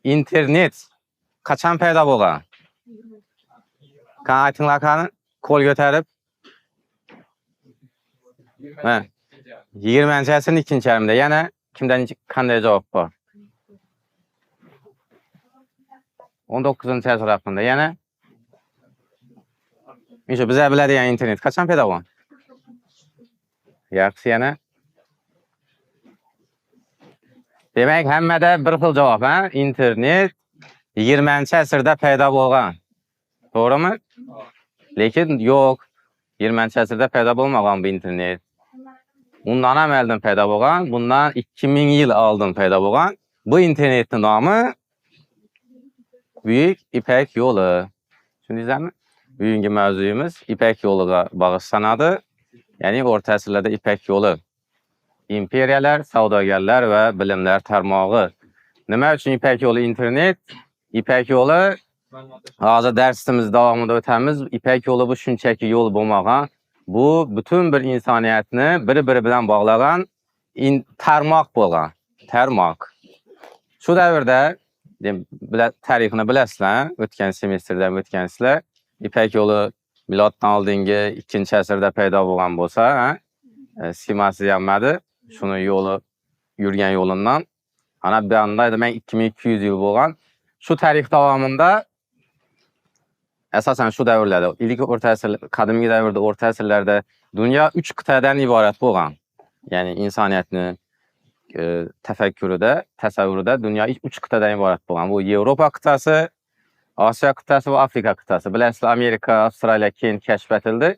internet qachon paydo bo'lgan? Qani aytinglar qani, qo'l ko'tarib. 20-asrning ikkinchi yarmida. Yana kimdan qanday javob bor? 19-asr haqida. Yana Misha bizlar biladigan internet qachon paydo bo'lgan? Yaxshi, yana. Demak, hammada bir xil javob, ha? Internet 20-asrda paydo bo'lgan. To'g'rimi? Lekin yo'q. 20-asrda paydo bo'lmagan bu internet. Undan ham oldin paydo bo'lgan, bundan 2000 yil oldin paydo bo'lgan. Bu internetning nomi Buyuk İpek yo'li. Tushundingizmi? Bugungi mavzuyimiz İpek yo'liga bag'ishlanadi. Ya'ni o'rta asrlarda İpek yo'li. İmperiyalar, savdogarlar va bilimlar tarmog'i. Nima uchun İpek yo'li internet? İpek yo'li hozir darsimiz davomida o'tamiz. İpek yo'li bu shunchaki yo'l bo'lmagan. Bu butun bir insoniyatni bir-biri bilan bog'lagan tarmoq bo'lgan. Tarmoq. Shu davrda tarixini bilasizlar, o'tgan semestrdan o'tgansizlar. İpek yo'li miloddan oldingi 2-asrda paydo bo'lgan bo'lsa, schemasi yamadi. Shuni yo'li yurgan yo'lindan ana bu anda demak 2200 yil bo'lgan. Shu tarix davomida asosan shu davrlarda, ilk o'rta asr, qadimgi davrda o'rta asrlarda dunyo 3 qit'adan iborat bo'lgan. Ya'ni insoniyatni tafakkurida, tasavvurida dunyo 3 qit'adan iborat bo'lgan. Bu Yevropa qit'asi, Osiyo qit'asi va Afrika qit'asi. Bilasizlar, Amerika, Avstraliya keyin kashf etildi.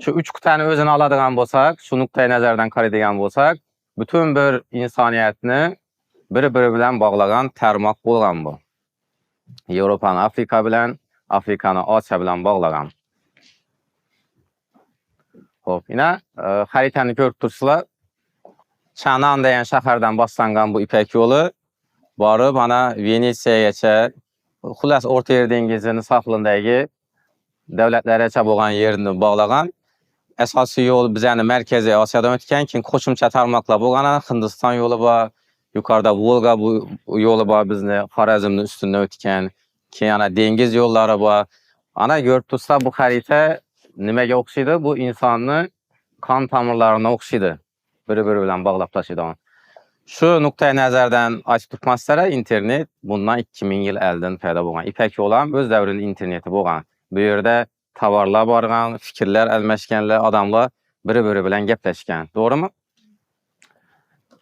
Shu 3 qit'ani o'zini oladigan bo'lsak, shu nuqtai nazardan qaraydigan bo'lsak, butun bir insoniyatni bir-biri bilan bog'lagan tarmoq bo'lgan bu. Yevropani Afrika bilan, Afrikani Osiyo bilan bog'lagan. Xo'p, yana xaritani ko'rib tursizlar. Chanan degan shahardan boshlangan bu İpek yo'li borib, mana Venetsiyagacha, xullas O'rta Yer dengizining sohilidagi davlatlargacha bo'lgan yerni bog'lagan. Asosiy yo'l bizning Markaziy Osiyodan o'tgan, keyin qo'shimcha tarmoqlar bo'lgan. Hindiston yo'li bor, yuqorida Volga bu yo'li bor, bizni Xorazmning ustidan o'tgan. Keyin ana dengiz yo'llari bor. Ana ko'rib tursizlar, bu xarita nimaga o'xshaydi? Bu insonni qon tomirlarini o'xshaydi. Bir-biri bilan bog'lab tashlaydi. Shu nuqtai nazardan ochib turmaslar, internet bundan 2000 yil oldin paydo bo'lgan. İpek yo'li ham o'z davrining interneti bo'lgan. Bu yerda tovarlar borgan, fikrlar almashganlar, odamlar bir-biri bilan gaplashgan. To'g'rimi?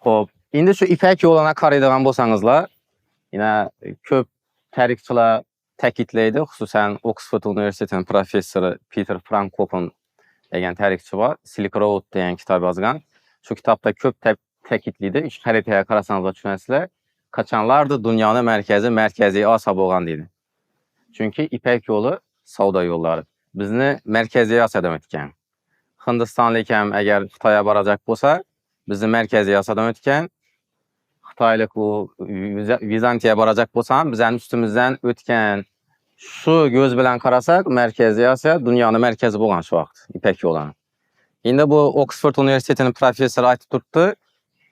Xo'p, endi shu İpek yo'lini qaraydigan bo'lsangizlar, yana ko'p tarixchilar ta'kidlaydi, xususan Oxford universitetining professori Peter Frankopan degan tarixchi bor, Silk Road degan kitob yozgan. Shu kitobda ko'p ta'kidlaydi. Shu xaritaga qarasangiz tushunasizlar, qachonlardir dunyoning markazi Markaziy Osiyo bo'lgan deydi. Chunki İpek yo'li savdo yo'llari bizni Markaziy Osiyodan o'tgan. Hindistonlik ham agar Xitoyga borajak bo'lsa, bizni Markaziy Osiyodan o'tgan. Xitoylik u Vizantiyaga borajak bo'lsa ham bizning ustimizdan o'tgan. Shu ko'z bilan qarasak, Markaziy Osiyo dunyoning markazi bo'lgan shu vaqt İpek yo'li. Endi bu Oxford universitetining professori aytib turibdi,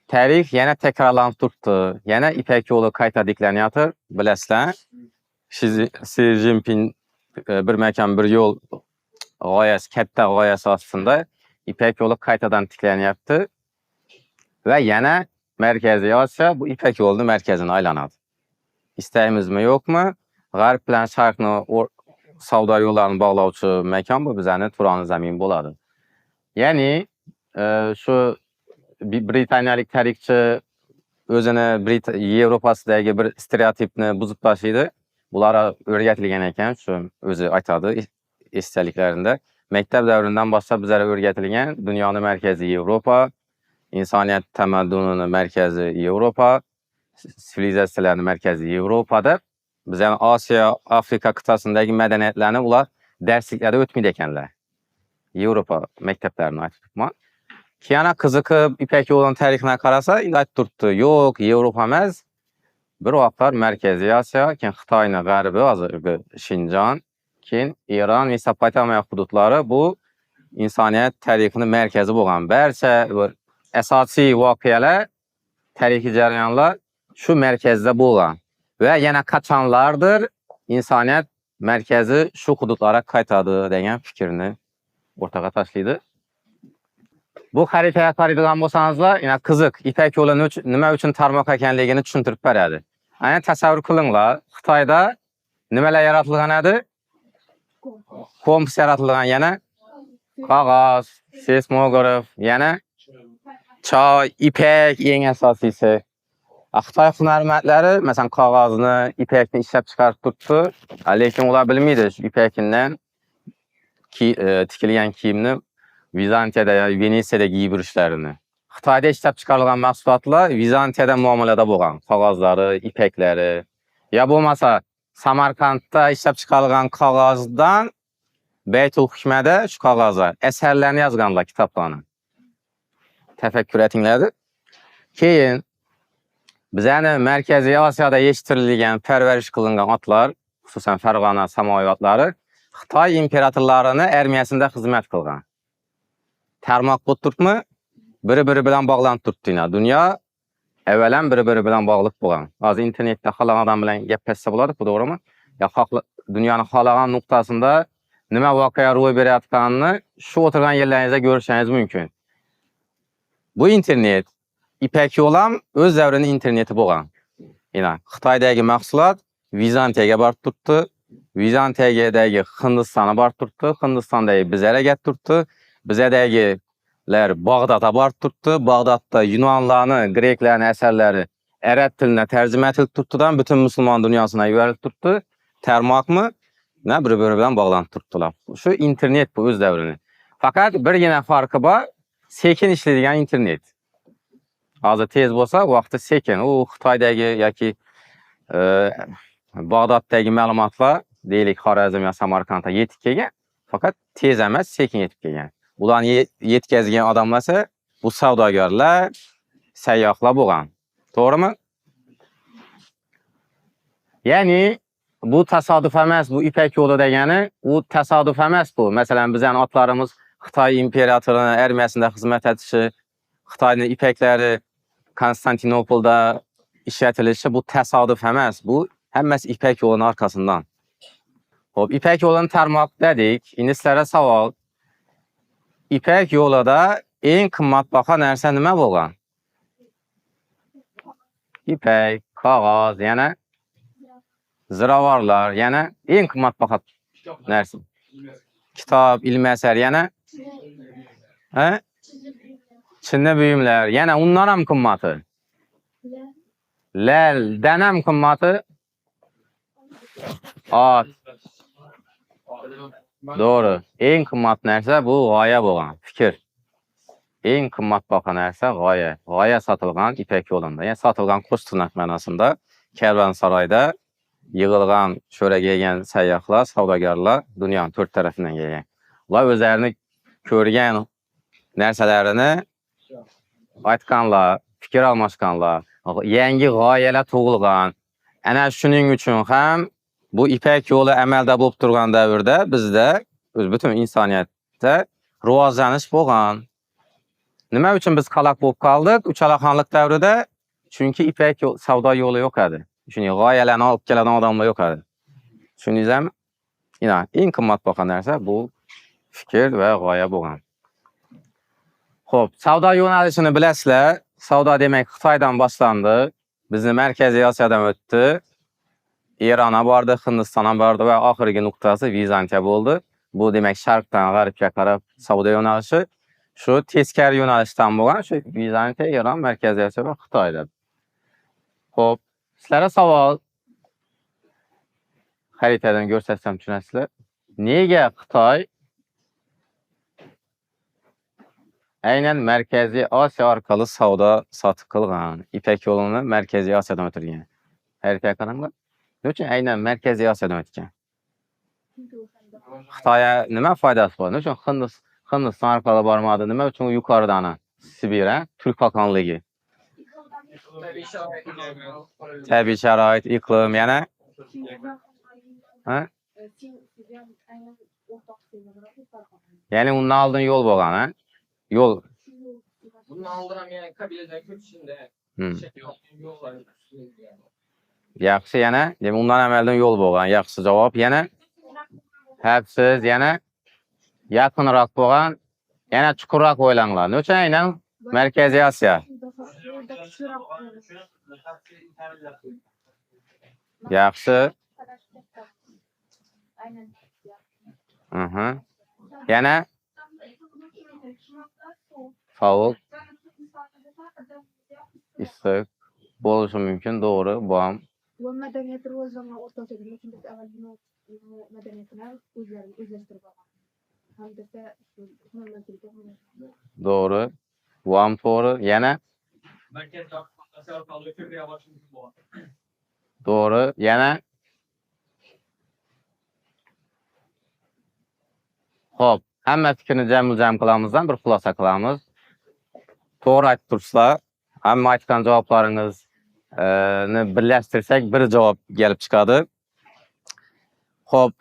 tarix yana takrorlanib turibdi. Yana İpek yo'li qayta tiklanyapti, bilasizlar. Xi Jinping bir makon bir yo'l g'oyasi, katta g'oyasi ostida İpek yo'li qaytadan tiklanyapti va yana Markaziy Osiyo bu İpek yo'lining markazini aylanadi. İstaymizmi, yo'qmi? G'arb bilan sharqni savdo yo'llarini bog'lovchi makon bu bizning Turon zamin bo'ladi. Ya'ni shu britaniyalik tarixchi o'zini Yevropasidagi bir stereotipni buzib tashlaydi. Bular o'rgatilgan ekan, shu o'zi aytadi esdaliklarida. Maktab davridan boshlab bizlarga o'rgatilgan dunyoning markazi Yevropa, insoniyat tamaddunining markazi Yevropa, sivilizatsiyalarning markazi Yevropada. Bizning Osiyo, Afrika qit'asidagi madaniyatlarni ular darsliklarda o'tmaydi ekanlar. Yevropa maktablarini aytib turibman. Keyin qiziqib İpek yo'lining tarixini qarasa, endi aytib turibdi, yo'q, Yevropa emas. Bir vaqtlar Markaziy Osiyo, keyin Xitoyning g'arbi, hozirgi Shinjon, keyin Eron, Mesopotamiya hududlari bu insoniyat tarixining markazi bo'lgan. Barcha bir asosiy voqealar, tarixiy jarayonlar shu markazda bo'lgan. ve yana qaçanlardır insaniyyət mərkəzi şu hududlara qaytadı degan fikrini ortağa taşıydı. Bu xəritəyə qaraydigan bolsanızlar, yana qiziq, İpək yolu nima uchun tarmoq ekanligini tushuntirib beradi. Ana tasavvur qilinglar, Xitoyda nimalar yaratilgan edi? Kompas yaratilgan, yana qog'oz, seismograf, yana choy, ipak eng asosiysi. Xitoy hunarmandlari masalan qog'ozni, ipakni ishlab chiqarib turibdi, lekin ular bilmaydi shu ipakdan tikilgan kiyimni Vizantiyada ya Venetsiyada giyib yurishlarini. Xitoyda ishlab chiqarilgan mahsulotlar Vizantiyada muomalada bo'lgan, qog'ozlari, ipaklari. Ya bo'lmasa Samarqandda ishlab chiqarilgan qog'ozdan Baytul Hikmada shu qog'ozlar asarlarni yozganlar, kitoblarni. Tafakkur etinglar. Keyin bizani Markaziy Osiyoda yetishtirilgan, parvarish qilingan otlar, xususan Farg'ona samoviy otlari Xitoy imperatorlarini armiyasida xizmat qilgan. Tarmoq bo'lib turibmi? Biri-biri bilan bog'lanib turibdi. Dunyo avvalan biri-biri bilan bog'liq bo'lgan. Hozir internetda xohlagan odam bilan gaplashsa bo'ladi, to'g'rimi? Ya dunyoning xohlagan nuqtasida nima voqea ro'y berayotganini shu o'tirgan yerlaringizda ko'rishingiz mumkin. Bu internet İpək yolu ham o'z davrining interneti bo'lgan. Yana Xitoydagi mahsulot Vizantiyaga borib turibdi. Vizantiyadagi Hindistonga borib turibdi. Hindistondagi bizlarga kelib turibdi. Bizadagilar Bag'dodga borib turibdi. Bag'dodda Yunonlarni, Greklarning asarlari arab tiline tarjima etilib turibdidan butun musulmon dunyosina yuborilib turibdi. Tarmoqmi? Bir-biri bilan bog'lanib turibdilar. Shu internet bu o'z davrini. Faqat birgina farqi bor, sekin ishlaydigan internet. Hozir tez bo'lsa, vaqti sekin. U Xitoydagi yoki Bag'doddagi ma'lumotlar, deylik Xorazm yo Samarqandga yetib kelgan, faqat tez emas, sekin yetib kelgan. Ularni yetkazgan odamlarsa, bu savdogarlar, sayyohlar bo'lgan. To'g'rimi? Ya'ni bu tasodif emas, bu İpək yolu degani, u tasodif emas bu. Masalan, bizning otlarimiz Xitoy imperatorining armiyasida xizmat etishi, Xitoyning ipaklari Konstantinopolda ishlatilishi bu tasodif emas. Bu hammasi İpək yoluning arkasından. Xo'p, İpək yolini tarmoq dedik. Endi sizlarga savol. İpək yo'lida eng qimmatbaho narsa nima bo'lgan? İpək, qog'oz, yana ziravorlar, yana eng qimmatbaho narsa. Kitob, ilmiy asar, yana Chinni buyumlar, yana undan ham qimmati. Laldan ham qimmati. Ot. Doğru. Eng qimmat narsa bu g'oya bo'lgan, fikr. Eng qimmatbaho narsa g'oya. G'oya sotilgan İpək yo'lida, ya'ni sotilgan qo'shtirnoq ma'nosida karvonsaroyda yig'ilgan, sho'raga kelgan sayyohlar, savdogarlar dunyoning to'rt tarafidan kelgan. Ular o'zlarini ko'rgan narsalarini aytganlar, fikr almashganlar, yangi g'oyalar tug'ilgan. Ana shuning uchun ham bu İpək yo'li amalda bo'lib turgan davrda bizda butun insoniyatda rivojlanish bo'lgan. Nima uchun biz qaloq bo'lib qoldik? Uchalaxonlik davrida, chunki İpək savdo yo'li yo'q edi. Shuning g'oyalarni olib keladigan odamlar yo'q edi. Tushundingizmi? Eng qimmatbaho narsa bu fikr va g'oya bo'lgan. Xo'p, savdo yo'nalishini bilasizlar. Savdo demak Xitoydan boshlandi. Bizni Markaziy Osiyodan o'tdi. Eronga bordi, Hindistonga bordi va oxirgi nuqtasi Vizantiya bo'ldi. Bu demak sharqdan g'arbga qarab savdo yo'nalishi shu teskari yo'nalishdan bo'lgan, shu Vizantiya, Eron, Markaziy Osiyo va Xitoyda. Xo'p, sizlarga savol. Xaritadan ko'rsatsam tushunasizlar. Nega Xitoy aynan Markaziy Osiyo orqali savdo sotib qilgan? İpək yo'lini Markaziy Osiyodan o'tirgan. Xaritaga qaranglar. Nechun aynan Markaziy Osiyodan o'tgan? Xitoyga nima foydasi bor? Nechun Hindiston orqali bormadi? Nima uchun yuqoridan Sibir, Turk xoqonligi? Tabiiy sharoit, iqlim, yana ya'ni undan oldin yo'l bo'lgan, yo'l. Bundan oldin ham yani kabiladan ko'chishinde yo'llar. Yaxşı, yana ondan əvvəldən yol bolğan. Yaxşı cavab. Yana həbsiz, yana yaxınraq bolğan, yana çukurraq oylanlar. Nöçən ilə Mərkəzi Asiya. Yaxşı. Yana soğuk, issiq boluşu mümkün. Doğru. Bam. Ve medeniyet rivojlanma orta çağda çünkü evvel medeniyetler özleştirip algan. Hamdete Doğru. Bam doğru. Yana doğru. Yana hop. Həmmə fikrini cəm qılamızdan bir xulasa qılamız. Doğru aytıb tursuzlar. Həmmə aytqan cavablarınız birləştirsək bir cavab gəlib çıxadı. Hop.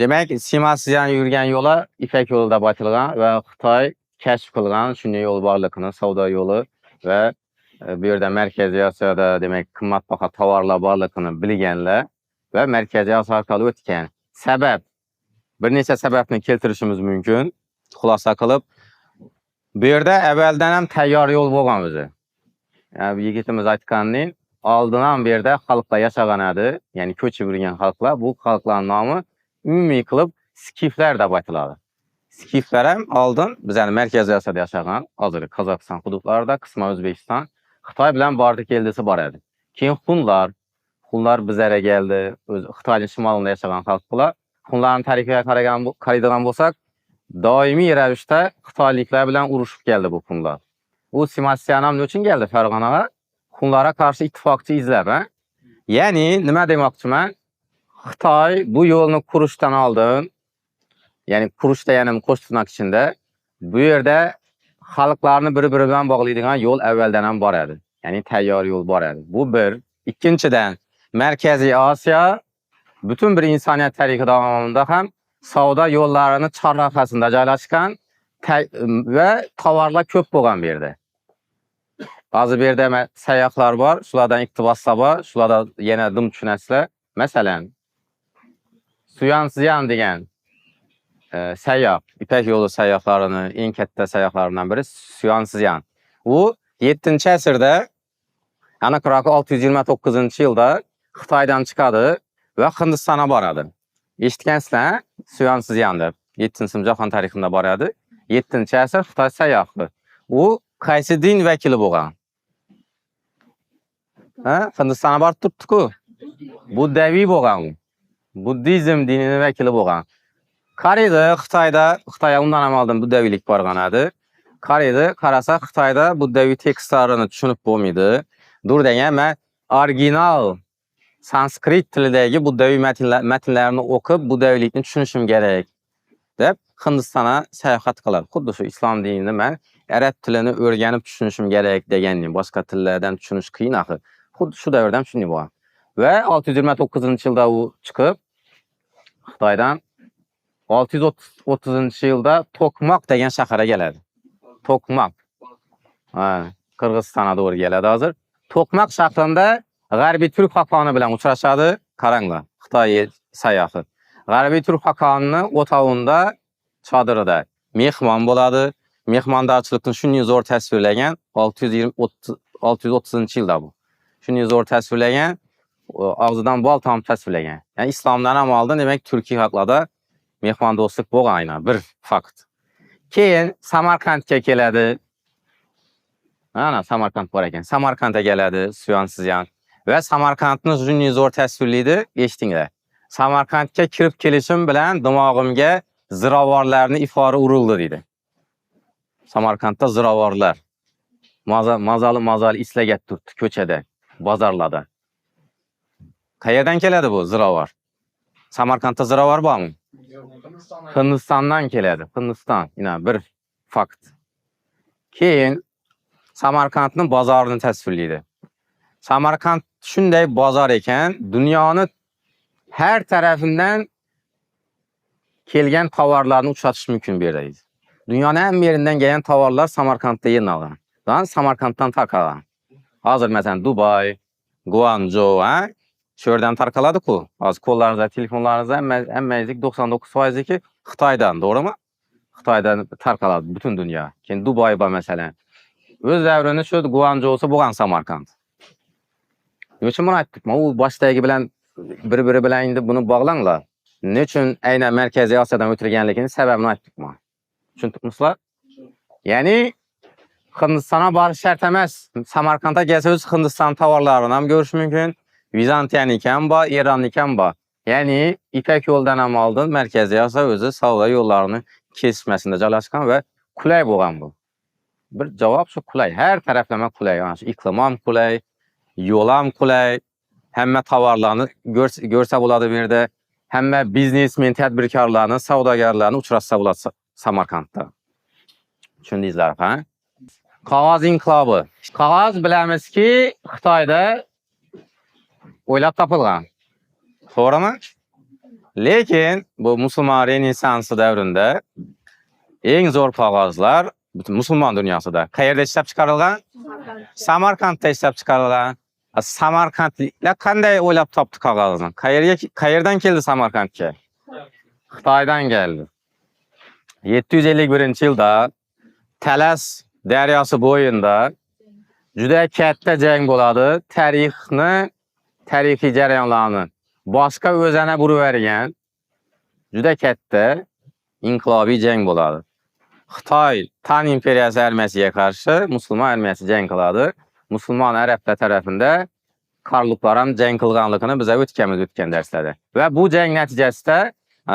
Demək, Simasyan yürüyən yola İpək yolu da batılğan və Xitay kəşf qılğan şunday yol varlığını, savda yolu və bir yerdə Mərkəzi Asiyada demək qimmatbaha tovarlar varlığını bilgənlər və Mərkəzi Asiya arqalı ötkən. Səbəb bir neçə səbəbini keltirişimiz mümkün. Xulasa qılıb bu yerdə əvvəldən həm təyyar yol bolğan özü. Yəni yigitimiz aytqanın aldınan bir yerdə xalqla yaşağanadır. Yəni köçüb yürüyən xalqlar. Bu xalqların namı ümumi qılıb Skiflər də batıladı. Skiflər həm aldın, biz yəni Mərkəzi Asiyada yaşayan, hazır Qazaxıstan hududlarında, qisma Özbekistan, Xitay bilən bardı keldisi var idi. Keyin Hunlar bizərə gəldi, Xitayın şimalında yaşayan xalqlar. Hunların tərifəyə qaraydıgan bolsaq, daimi rəvişdə Xitaylıqlar bilən uruşub gəldi bu Hunlar. Bu Simasyanam üçün gəldi Fərğanağa? Hunlara qarşı ittifaqçı izləb, hə? Yəni, nə demək üçün mən? Xitay bu yolunu Kuruşdan aldın. Yəni, Kuruş deyənim qoştunak içində. Bu yerdə xalqlarını biri-birindən bağlaydıqan yol əvvəldən var idi. Yəni, təyyar yol var idi. Bu bir. İkinciden, Mərkəzi Asiya bütün bir insaniyyət tarixi davamında həm savda yollarını çar arxasında caylaşqan və tovarlar köp bolğan bir yerdə. Bazı bir yerdə səyyahlar var, şulardan iqtibaslar var, şularda yenə dım düşünəsilər. Məsələn, Suyansıyan deyən səyyah, İpək yolu səyyahlarının en kətdə səyyahlarından biri Suyansıyan. Bu 7-ci əsrdə, yəni 629-cu ildə Xitaydan çıxadı və Hindistana baradı. Eşitkənsizlər, Suyansıyandır. 7-ci sınıf Cahan tarixində baradı. 7-ci əsr Xitay səyyahdır. O, qaysı din vəkili bolğan? Hindistana barıb tutduq. Buddavi bolğan. Buddizm dininin vəkili bolğan. Qaraydı Xitayda ondan amaldım Buddavilik barğanadır. Qaraydı, qarasa Xitayda Buddavi tekstlarını düşünüb bolmaydı. Dur deyən, mən orijinal Sanskrit tilidəki Buddavi mətinlərini oxub Buddavilikini düşünüşüm gərək. Deyib, Hindistana səyahət qılar. Xuddu şu İslam dinini mən ərəb tilini öyrənib düşünüşüm gərək deyənim. Başqa tillərdən düşünüş qiyin axı. Xuddu şu dövrdən düşünüb var. Və 629-cu ildə o çıxıb Xitaydan 630-cu ildə Tokmaq deyən şəhərə gələdi. Tokmaq. Qırğızstana doğru gələdi hazır. Tokmaq şəhərində Qərbi Türk xaqanı bilən uçraşadı Karangla, Xitay səyyahı. Qərbi Türk xaqanının otağında, çadırıda mehman boladı. Mehmandarçılıqını şunu zor təsvirləyən 630-cu ildə bu. Şunu zor təsvirləyən, ağzıdan bal tam təsvirləyən. Yəni İslamdan amalda demək Türkiyə haqlada mehmandostluq boğayına bir fakt. Keyin Samarkandga gələdi. Samarkand var ekan. Samarkandga gələdi Suyansıyan. Və Samarkandın şunu zor təsvirliydi, eşitdinglər. Samarkandga kirib kelişim bilən dimağımga ziravarlarını ifarə uruldu dedi. Samarkandda ziravarlar. Mazalı isləgət tutdu köçədə, bazarlada. Qayerdən gələdi bu ziravar? Samarkandda ziravar var mı? Hindistandan gələdi. Hindistan, yine bir fakt. Keyin Samarkandın bazarını təsvirliydi. Samarkand şunday bazar ekan, dünyanın hər tərəfindən kelgən tovarlarını uçatış mümkün bir yerdə idi. Dünyanın ən yerindən gələn tovarlar Samarkandda yerini alır. Samarkanddan takalan. Hazır məsələn Dubai, Guangzhou, şöhreden tarqaladı-ku. Az kollarınızda, telefonlarınızda əmməcik 99% ki Xitaydan, doğru mu? Xitaydan tarqaladı bütün dünya. Ki Dubayba məsələn. Öz dəvrünü şu Guangzhou olsa buğan Samarkand. Ne üçün bunu aytdık? O başdagi bilan biri bilan indi bunu bağlanla. Ne üçün aynan Mərkəzi Asiyadan ötürgənligini səbəbini aytdık mı? Tushundingizmi? Yani Hindistan'a barış şart emas. Samarkand'a gelseniz Hindistan tovarlarini ham görüş mümkün. Vizantiyanikan ba, İrannikan ba. Yani İpek yoldan ham aldın Mərkəzi Asiya özü savdo yollarını kesməsində joylashgan və qulay bo'lgan bu. Bir cavab şu qulay. Her taraflama qulay. Yani şu iklim ham qulay, yol ham qulay. Həmmə tovarlarını görsə buladı bir yerdə. Həmmə biznesmen, tədbirkarlarını, savdogarlarını uçratsa buladı Samarkandda. Düşündünüzlər, ha? Qağaz inqilabı. Qağaz bilamiz ki, Xitayda o'ylab topilgan. To'g'rimi? Lekin bu musulmon renessansı davrında eng zo'r qog'ozlar bütün musulmon dunyosida qayerda ishlab chiqarilgan? Samarkandda ishlab chiqarilgan. Samarkandliklar qanday o'ylab topdi qog'ozni? Qayerdan keldi Samarkandga? Xitoydan keldi. 751-yilda Talas daryosi bo'yinda juda katta jang bo'ladi. Tarixiy jarayonlarni boshqa o'zana burib bergan juda katta inqilobiy jang bo'ladi. Xitoy Tan imperiyasi armiyasiga qarshi musulmon armiyasi jang qiladi. Musulmon arablar tarafında Karluklar ham jang qilganligini biz o'tgan darslarda. Va bu jang natijasida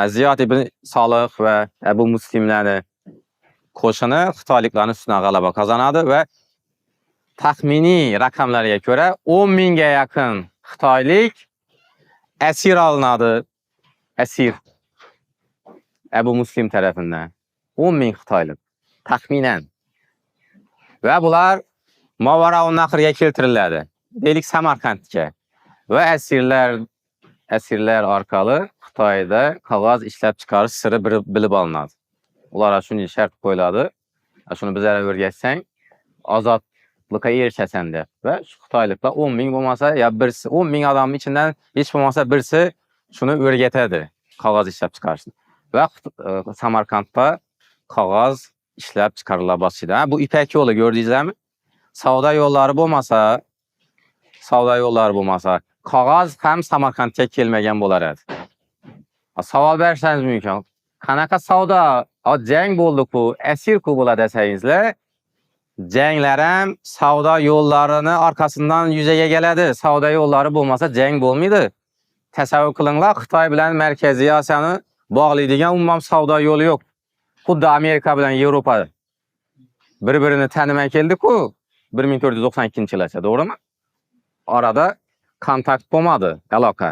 Ziyod ibn Solih va Abu Muslimlarni qo'shini Xitoyliklarning ustidan g'alaba qozonadi va taxminiy raqamlarga ko'ra 10 mingga yaqin Xitoylik asir alınadi. Asir. Abu Muslim tarafından. 10 ming Xitoylik. Taxminan. Va bular Mavaraun Nahrga keltiriladi. Deylik Samarkandga. Va asirlar orqali Xitoyda qog'oz ishlab chiqarish siri bilib olinadi. Ulara shunday shart qo'yiladi. Shuni bizlarga o'rgatsang, ozodlikqa erishasan deb. Va shu Xitoyliklar 10 ming bo'lmasa, ya birsi 10 ming odamning ichidan hech bo'lmasa birsi shuni o'rgatadi, qog'oz ishlab chiqarishni. Va Samarkandda qog'oz ishlab chiqarila boshlaydi. Bu İpek yo'li ko'rdingizlarmi? Savdo yo'llari bo'lmasa, qog'oz ham Samarkandga kelmagan bo'lar edi. Savol bersangiz mumkin. Qanaqa savdo? Jang bo'ldi-ku, asir-ku bo'ladi desangizlar, janglar ham savdo yo'llarini orqasidan yuzaga keladi. Savdo yo'llari bo'lmasa jang bo'lmaydi. Tasavvur qilinglar, Xitoy bilan Markaziy Osiyoni bog'laydigan umuman savdo yo'li yo'q. Xuddi Amerika bilan Yevropa bir-birini tanimay keldi-ku 1492-yilgacha, to'g'rimi? Orada kontakt bo'lmadi, aloqa.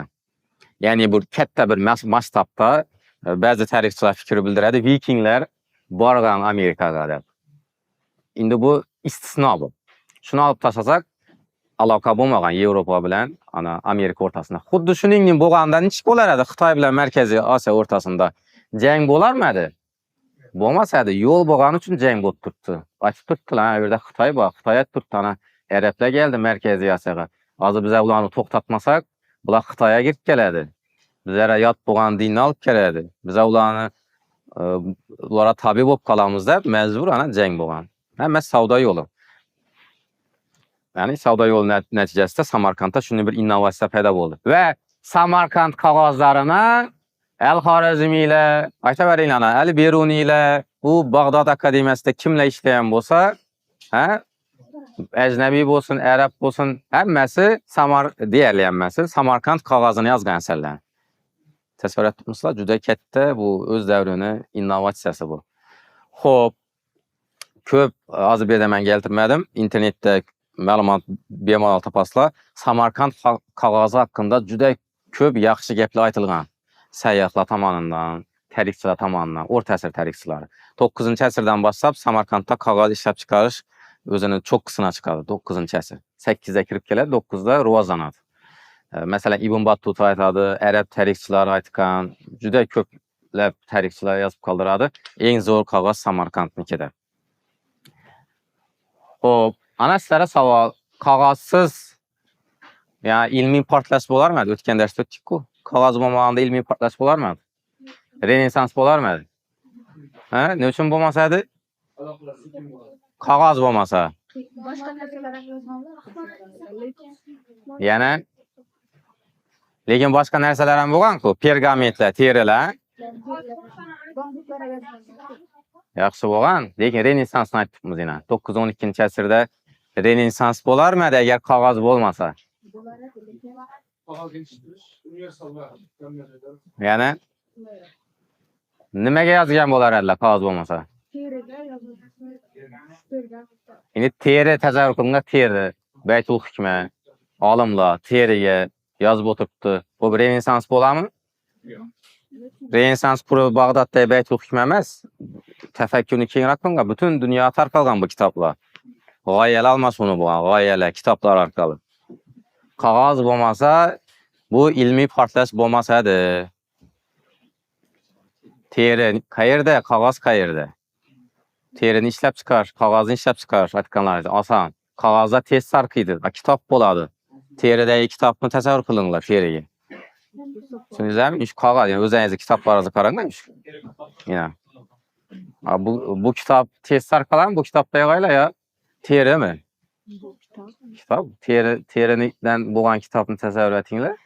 Ya'ni bu katta bir masshtabda ba'zi tarixchilar fikr bildiradi, Vikinglar borgan Amerikaga deb. Endi bu istisno bu. Shuni olib tashlasak, aloqa bo'lmagan Yevropa bilan Amerika o'rtasida. Xuddi shuningdek bo'lgandan nech bo'lar edi Xitoy bilan Markaziy Osiyo o'rtasida jang bo'larmidi? Bo'lmasadi, yo'l bo'lgani uchun jang bo'lib turibdi. Aytib turibdilar, u yerda Xitoy bor, Xitoy turibdi, arablar keldi Markaziy Osiyoga. Hozir biz ularni to'xtatmasak, bular Xitoyga kirib keladi. Bizlara yot bo'lgan dinni olib keladi. Biz ularga tabi bo'lib qolamiz deb majbur jang bo'lgan. Hamma savdo yo'li. Ya'ni savdo yo'li natijasida Samarkandda shunday bir innovatsiya paydo bo'ldi. Va Samarkand qog'ozlarini Al-Xorazmiylar, aytaveringlar, Al-Beruniylar, u Bag'dod akademiyasida kimlar ishlagan bo'lsa, ajnabiy bo'lsin, arab bo'lsin, hammasi deyarli hammasi Samarkand qog'ozini yozgan asarlar. Tasavvur etibsizlar, juda katta bu o'z davrini innovatsiyasi bu. Xo'p, ko'p hozir bu yerda men keltirmadim. Internetda ma'lumot bemalol topasizlar. Samarkand qog'ozi haqida juda ko'p yaxshi gaplar aytilgan. Sayyohlar tomonidan, tarixchilar tomonidan, o'rta asr tarixchilari. 9-asrdan boshlab Samarkandda qog'oz ishlab chiqarish o'zini cho'qqisini chiqardi. 9-asr. 8da kirib keladi, 9da rivojlanadi. Masalan, Ibn Battuta aytadi, arab tarixchilari aytgan, juda ko'plab tarixchilar yozib qoldiradi. Eng zo'r qog'oz Samarkandnikida. Xo'p, ana sizlarga savol, qog'ozsiz Yani ilmi partlaş bolar mı? Ötken derste öttik-ku. Kağız bolmaganda ilmi partlaş bolar mı? Renesans bolar mı? Ha? Ne üçün bolmasaydı? Kağız bolmasa. Başka narsalar yozmalar. Yani lekin boshqa narsalar ham bo'lgan-ku, pergamentlar, terilar. Banduklara yazmalar. Yaxshi bo'lgan, lekin Renesansni aytibmiz yana. 9-12-asrda Renessans bo'larmidi agar qog'oz bo'lmasa? Bular lekin Qog'oz yetishtirish universallar Yana nimaga yozgan bo'lar edilar qog'oz bo'lmasa? teriga yozmalar. Endi teri tasavvur qilingan teri, Baytul Hikma, olimlar teriga yozib o'tiribdi. Bu bir Renessans bo'ladimi? Renessans puri Bag'dodda Baytul Hikma emas. Tafakkurni kengroq qilgan, butun dunyo tarqalgan bu kitoblar. G'oyalar almasini bo'lgan, g'oyalar, kitoblar orqali. Qog'oz bo'lmasa, bu ilmiy portlash bo'lmasadi. Teri qayerda, qog'oz qayerda? Terini ishlab chiqarish, qog'ozni ishlab chiqarish aytganlaringiz oson. Qog'ozda tez sarqiydi, kitob bo'ladi. Teridagi kitobni tasavvur qilinglar, teriga. Tushundingizmi? Ish qog'oz, yani o'zingizni kitoblaringizni qaranglar. Yana. Bu kitob tez sarqalan, bu kitobdagi g'oyalar ya terimi? Kitob, teridan bo'lgan kitobni tasavvur etinglar.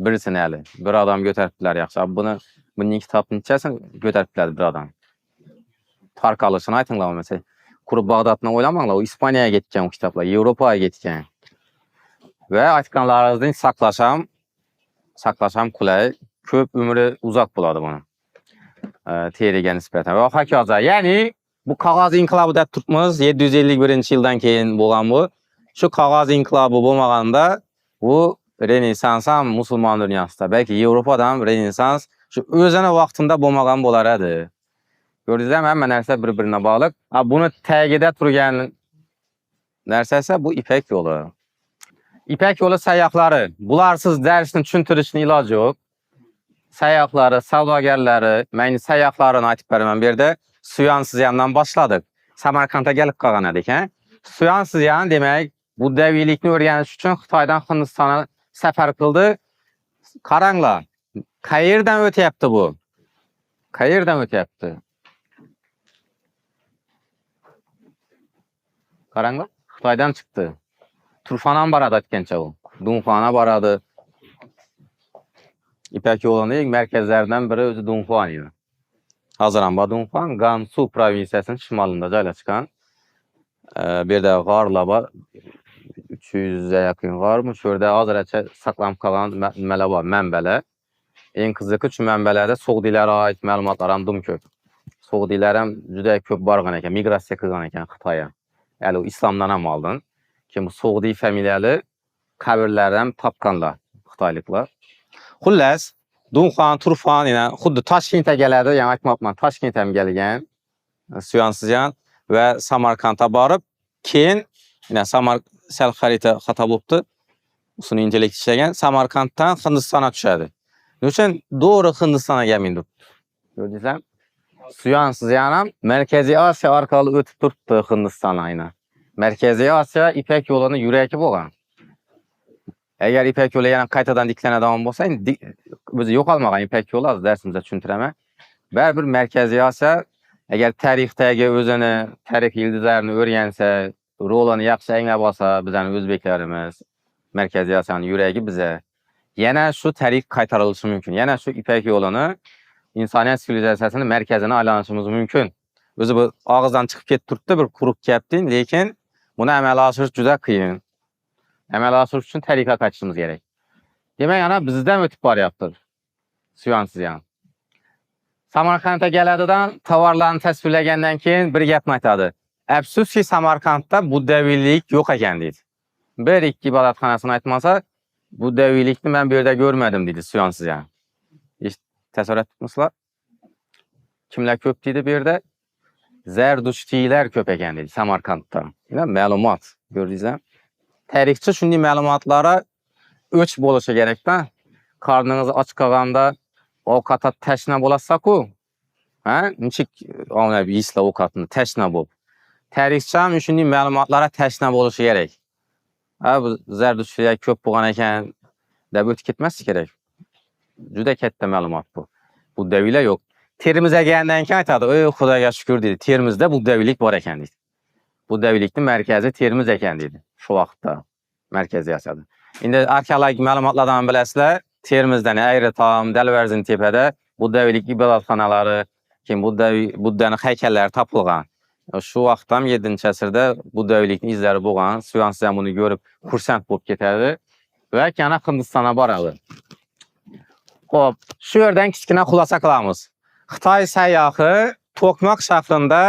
Birisini hali bir odam ko'taribdilar yaxshi. Buning kitobni nechasini ko'taribdilar bir odam. Tarqalishini aytinglar mesela. Quruq Bag'dodni o'ylamanglar, u Ispaniyaga ketgan o kitoblar, Yevropaga ketgan. Va aytganlaringizni saqlasham qulay, ko'p umri uzoq bo'ladi buni. Teriga nisbatan va hokazo. Ya'ni bu qog'oz inqilobi deb turibmiz, 751-yildan keyin bo'lgan bu. Shu qog'oz inqilobi bo'lmaganda bu Renessans ham musulmon dunyosida, balki Yevropada ham Renessans shu o'zini vaqtida bo'lmagan bo'lar edi. Gördünüz mü? Hamma narsa bir-birine bog'liq. Buni tagida turgan narsa esa bu İpek yo'li. İpek yo'li sayyohlari. Bularsiz darsni tushuntirishning iloji yo'q. Sayyohlari, savdogarlari, men sayyohlarini aytib beraman bu yerda. Suyansizyandan boshladik. Samarqandga kelib qolgan edik, ha? Suyansizyan demak, buddaviylikni o'rganish uchun Xitoydan Hindistonga safar qildi. Qaranglar, qayerdan o'tyapti bu? Qayerdan o'tyapti? Qaranglar, Xitoydan chiqdi. Turfana boradi aytgancha u. Dunxona boradi. İpek yo'lining eng markazlaridan biri o'zi Dunxon edi. Hozir ham bor Dunxon, Gansu provinsiyasining shimolida joylashgan. Bu yerda g'orlar bor. 300 ga yaqin g'ormi? Shu yerda hozircha saqlanib qolgan nimalar bor, manbalar. Eng qiziqi shu manbalarda So'g'dilarga oid ma'lumotlar ham dum ko'p. So'g'dilar ham juda ko'p borgan ekan, migratsiya qilgan ekan Xitoyga. Yani o İslam'dan ham oldin. Kim bu So'g'di familiyali qabrlardan topganlar Xitoyliklar. Xullas, Dunxon, Turfon, yana xuddi Toshkentga keladi, yana aytmoqman, Toshkentga ham kelgan. Suyansizyan va Samarqandga borib, keyin yana sal xarita xato bo'libdi. Usuni intellekt ishlagan, Samarqanddan Hindistonga tushadi. Shuning uchun to'g'ri Hindistonga kelmaydi. Ko'rdingizmi? Suyansizyan ham Markaziy Osiyo orqali o'tib turibdi Hindistonga aynan. Markaziy Osiyo İpek yo'lining yuragi bo'lgan. Agar İpek yo'li yana qaytadan tiklanadigan bo'lsa, o'zi yo'qolmagan İpek yo'li, hozir darsimizda tushuntiraman. Baribir Markaziy Osiyo agar tarixdagi o'zini, tarix yulduzlarini o'rgansa, rolini yaxshi anglab olsa, bizning o'zbeklarimiz, Markaziy Osiyoning yuragi biza. Yana shu tarix qaytarilishi mumkin. Yana shu İpek yo'lini insoniyat sivilizatsiyasining markazini aylanishimiz mumkin. O'zi bu og'izdan chiqib ketib turibdi, bir quruq gapdin, lekin buni amalga oshirish juda qiyin. Amalga oshirish uchun tariqa qaytishimiz kerak. Demak, ana bizdan o'tib boryapti. Suyansizyan. Samarqandga keladidan tovarlarni tasvirlagandan keyin bir gapni aytadi. Afsuski Samarqandda buddaviylik yo'q ekan deydi. Bir ikki ibodatxonasini aytmasa, buddaviylikni men bu yerda ko'rmadim deydi Suyansizyan. Tasavvur etibsizlar? Kimlar ko'p deydi bu yerda? Zardushtiylar ko'p ekan deydi Samarqandda. Ma'lumot, ko'rdingizmi? Tarixchi shunday ma'lumotlarga o'ch bo'lishi kerak-da. Qarningiz och qolganda ovqatga tashna bo'lasiz-ku. Ha? Nechik onav yeysiz ovqatni tashna bo'lib. Tarixchi ham shunday ma'lumotlarga tashna bo'lishi kerak. Ha bu Zerdüştçüyə köp bolğan ekan deb o'tib ketmaslik kerak. Juda katta ma'lumot bu. Bu davilar yo'q. Termizga kelgandan keyin aytadi, "Ey Xudoga shukr" deydi. Termizda bu davilik bor ekan deydi. Bu davilikning markazi Termiz ekan deydi. Shu vaqtda markazi yasadi. Endi arxeologik ma'lumotlardan bilasizlar, Termizdan Ayritom, Dalvarzin tepada bu davilik ibodatxonalari, keyin Buddani haykallari topilgan. Shu vaqtdan 7-asrda bu davilikning izlari bo'lgan. Suyans ham buni ko'rib xursand bo'lib ketadi va yana Hindistonga boradi. Xo'p, shu yerdan kichkina xulosa qilamiz. Xitoy sayyohi To'qmoq shahrida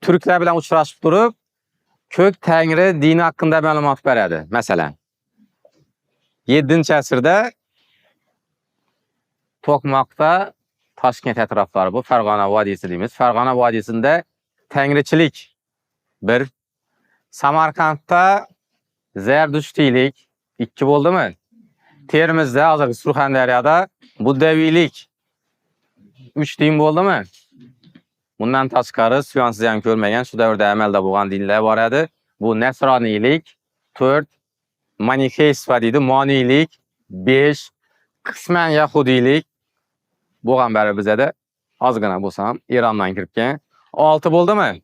turklar bilan uchrashib turib, Ko'k Tangri dini haqida ma'lumot beradi. Masalan, 7-asrda To'qmoqda Toshkent atroflari bu Farg'ona vodiysi deymiz. Farg'ona vodiysida tangrichilik bir, Samarqandda Zerdushtiylik 2 bo'ldimi? Termizda, hozirgi Surxondaryoda Buddaviylik 3 din bo'ldimi? Bundan tashqari Suyansiz ham ko'rmagan, shu davrda amalda bo'lgan dinlar bor edi. Bu Nasroniylik 4, Manixeysva deydi, Moniylik 5, qisman Yahudiylik bo'lgan bari bizada ozgina bo'lsa ham Erondan kirib kelgan. 6 bo'ldimi?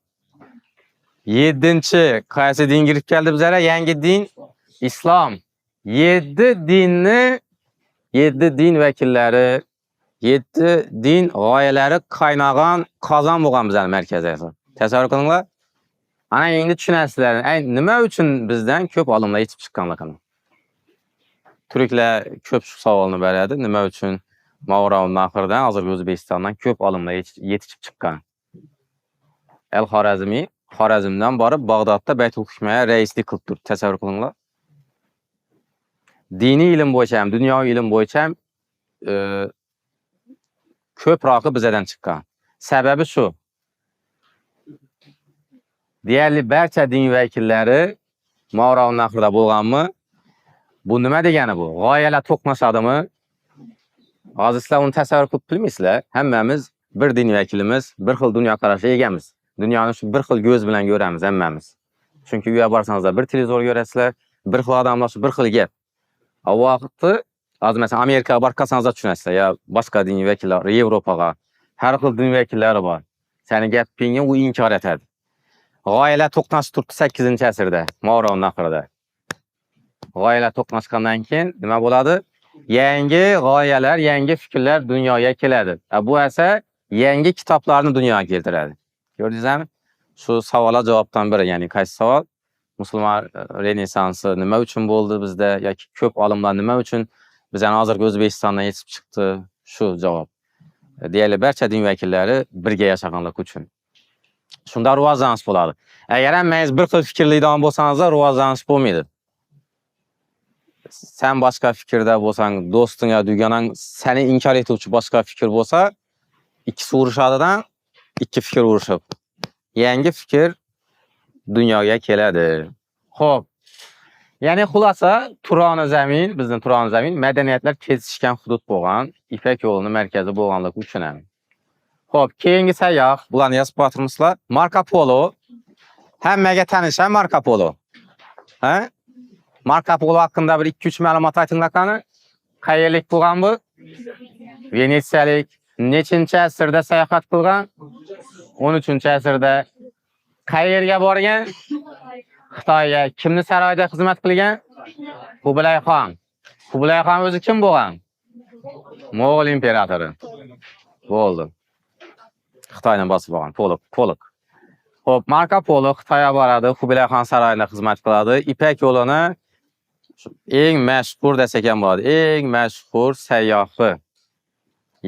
7-chi qaysi din kirib keldi bizga? Yangi din Islom. 7 din vakillari, 7 din g'oyalari qaynag'an qozon bo'lgan bizning markazimizda. Tasavvur qilinglar. Ana endi tushunasizlar, nima uchun bizdan ko'p olimlar yetib chiqqanligini. Turklar ko'p shu savolni beradi, nima uchun Mavravon Nahrdan, hozirgi O'zbekistondan ko'p olimlar yetishib chiqqan. Al-Xorazmiy Xorazmdan borib Bag'dodda Baytul Hukmaga raislik qilib turdi. Tasavvur qilinglar. Diniy ilm bo'yicha ham, dunyoviy ilm bo'yicha ham ko'proqi bizdan chiqqan. Sababi shu. Deyarli barcha din vakillari Mavravon Nahrda bo'lganmi? Bu nima degani bu? G'oyalar to'qnashadimi? Hozir sizlar uni tasavvur qilib bilmaysizlar. Hammamiz bir din vakilimiz, bir xil dunyoqarashga egamiz. Dunyoni shu bir xil ko'z bilan ko'ramiz hammamiz. Chunki uyga borsangizlar bir televizor ko'rasizlar, bir xil odamlar, bir xil gap. O vaqtda hozir masalan Amerikaga borib qolsangizlar tushunasizlar, yo boshqa din vakillari, Yevropaga har xil din vakillari bor. Seni gapingga u inkor etadi. G'oyalar to'qnashib turibdi 8-asrda Mavravon Nahrda. G'oyalar to'qnashgandan keyin nima bo'ladi? Yangi g'oyalar, yangi fikrlar dunyoga keladi. Bu esa yangi kitoblarni dunyoga keltiradi. Ko'rdingizmi? Shu savollar javobdan biri, ya'ni qaysi savol? Musulmon renessansi nima uchun bo'ldi bizda yoki ko'p olimlar nima uchun bizning hozirgi O'zbekistondan yetib chiqdi? Shu javob. Deyarli barcha din vakillari birga yashaganlik uchun. Shunda rivojlanish bo'ladi. Agar hammangiz bir xil fikrlidan bo'lsangizlar, rivojlanish bo'lmaydi. Sen boshqa fikrda bo'lsang, do'sting yo dugonang seni inkor etuvchi boshqa fikr bo'lsa, ikkisi urushadidan, ikki fikr urushib, yangi fikr dunyoga keladi. Xo'p. Ya'ni xulosa Turoni zamin, bizning Turoni zamin madaniyatlar kesishgan hudud bo'lgan, Ipak yo'lining markazi bo'lganligi uchun ham. Xo'p, keyingi sayyoh, bularni yozib qo'yamizlar. Marco Polo. Hammaga tanish Marco Polo. Ha? Marco Polo haqida bir 2-3 ma'lumot aytinglar qani? Qayerlik bo'lgan bu? Venetsiyalik. Nechinchi asrda sayohat qilgan? 13-asrda. Qayerga borgan? Xitoyga. Kimni saroyida xizmat qilgan? Kublay Xon. Kublay Xon o'zi kim bo'lgan? Mo'g'ul imperatori. Bo'ldi. Xitoydan bosib olgan. Polok. Xo'p, Marco Polo Xitoyga boradi, Kublay Xon saroyida xizmat qiladi. Ipak yo'lini eng mashhur desak ham bo'ladi. Eng mashhur sayyohi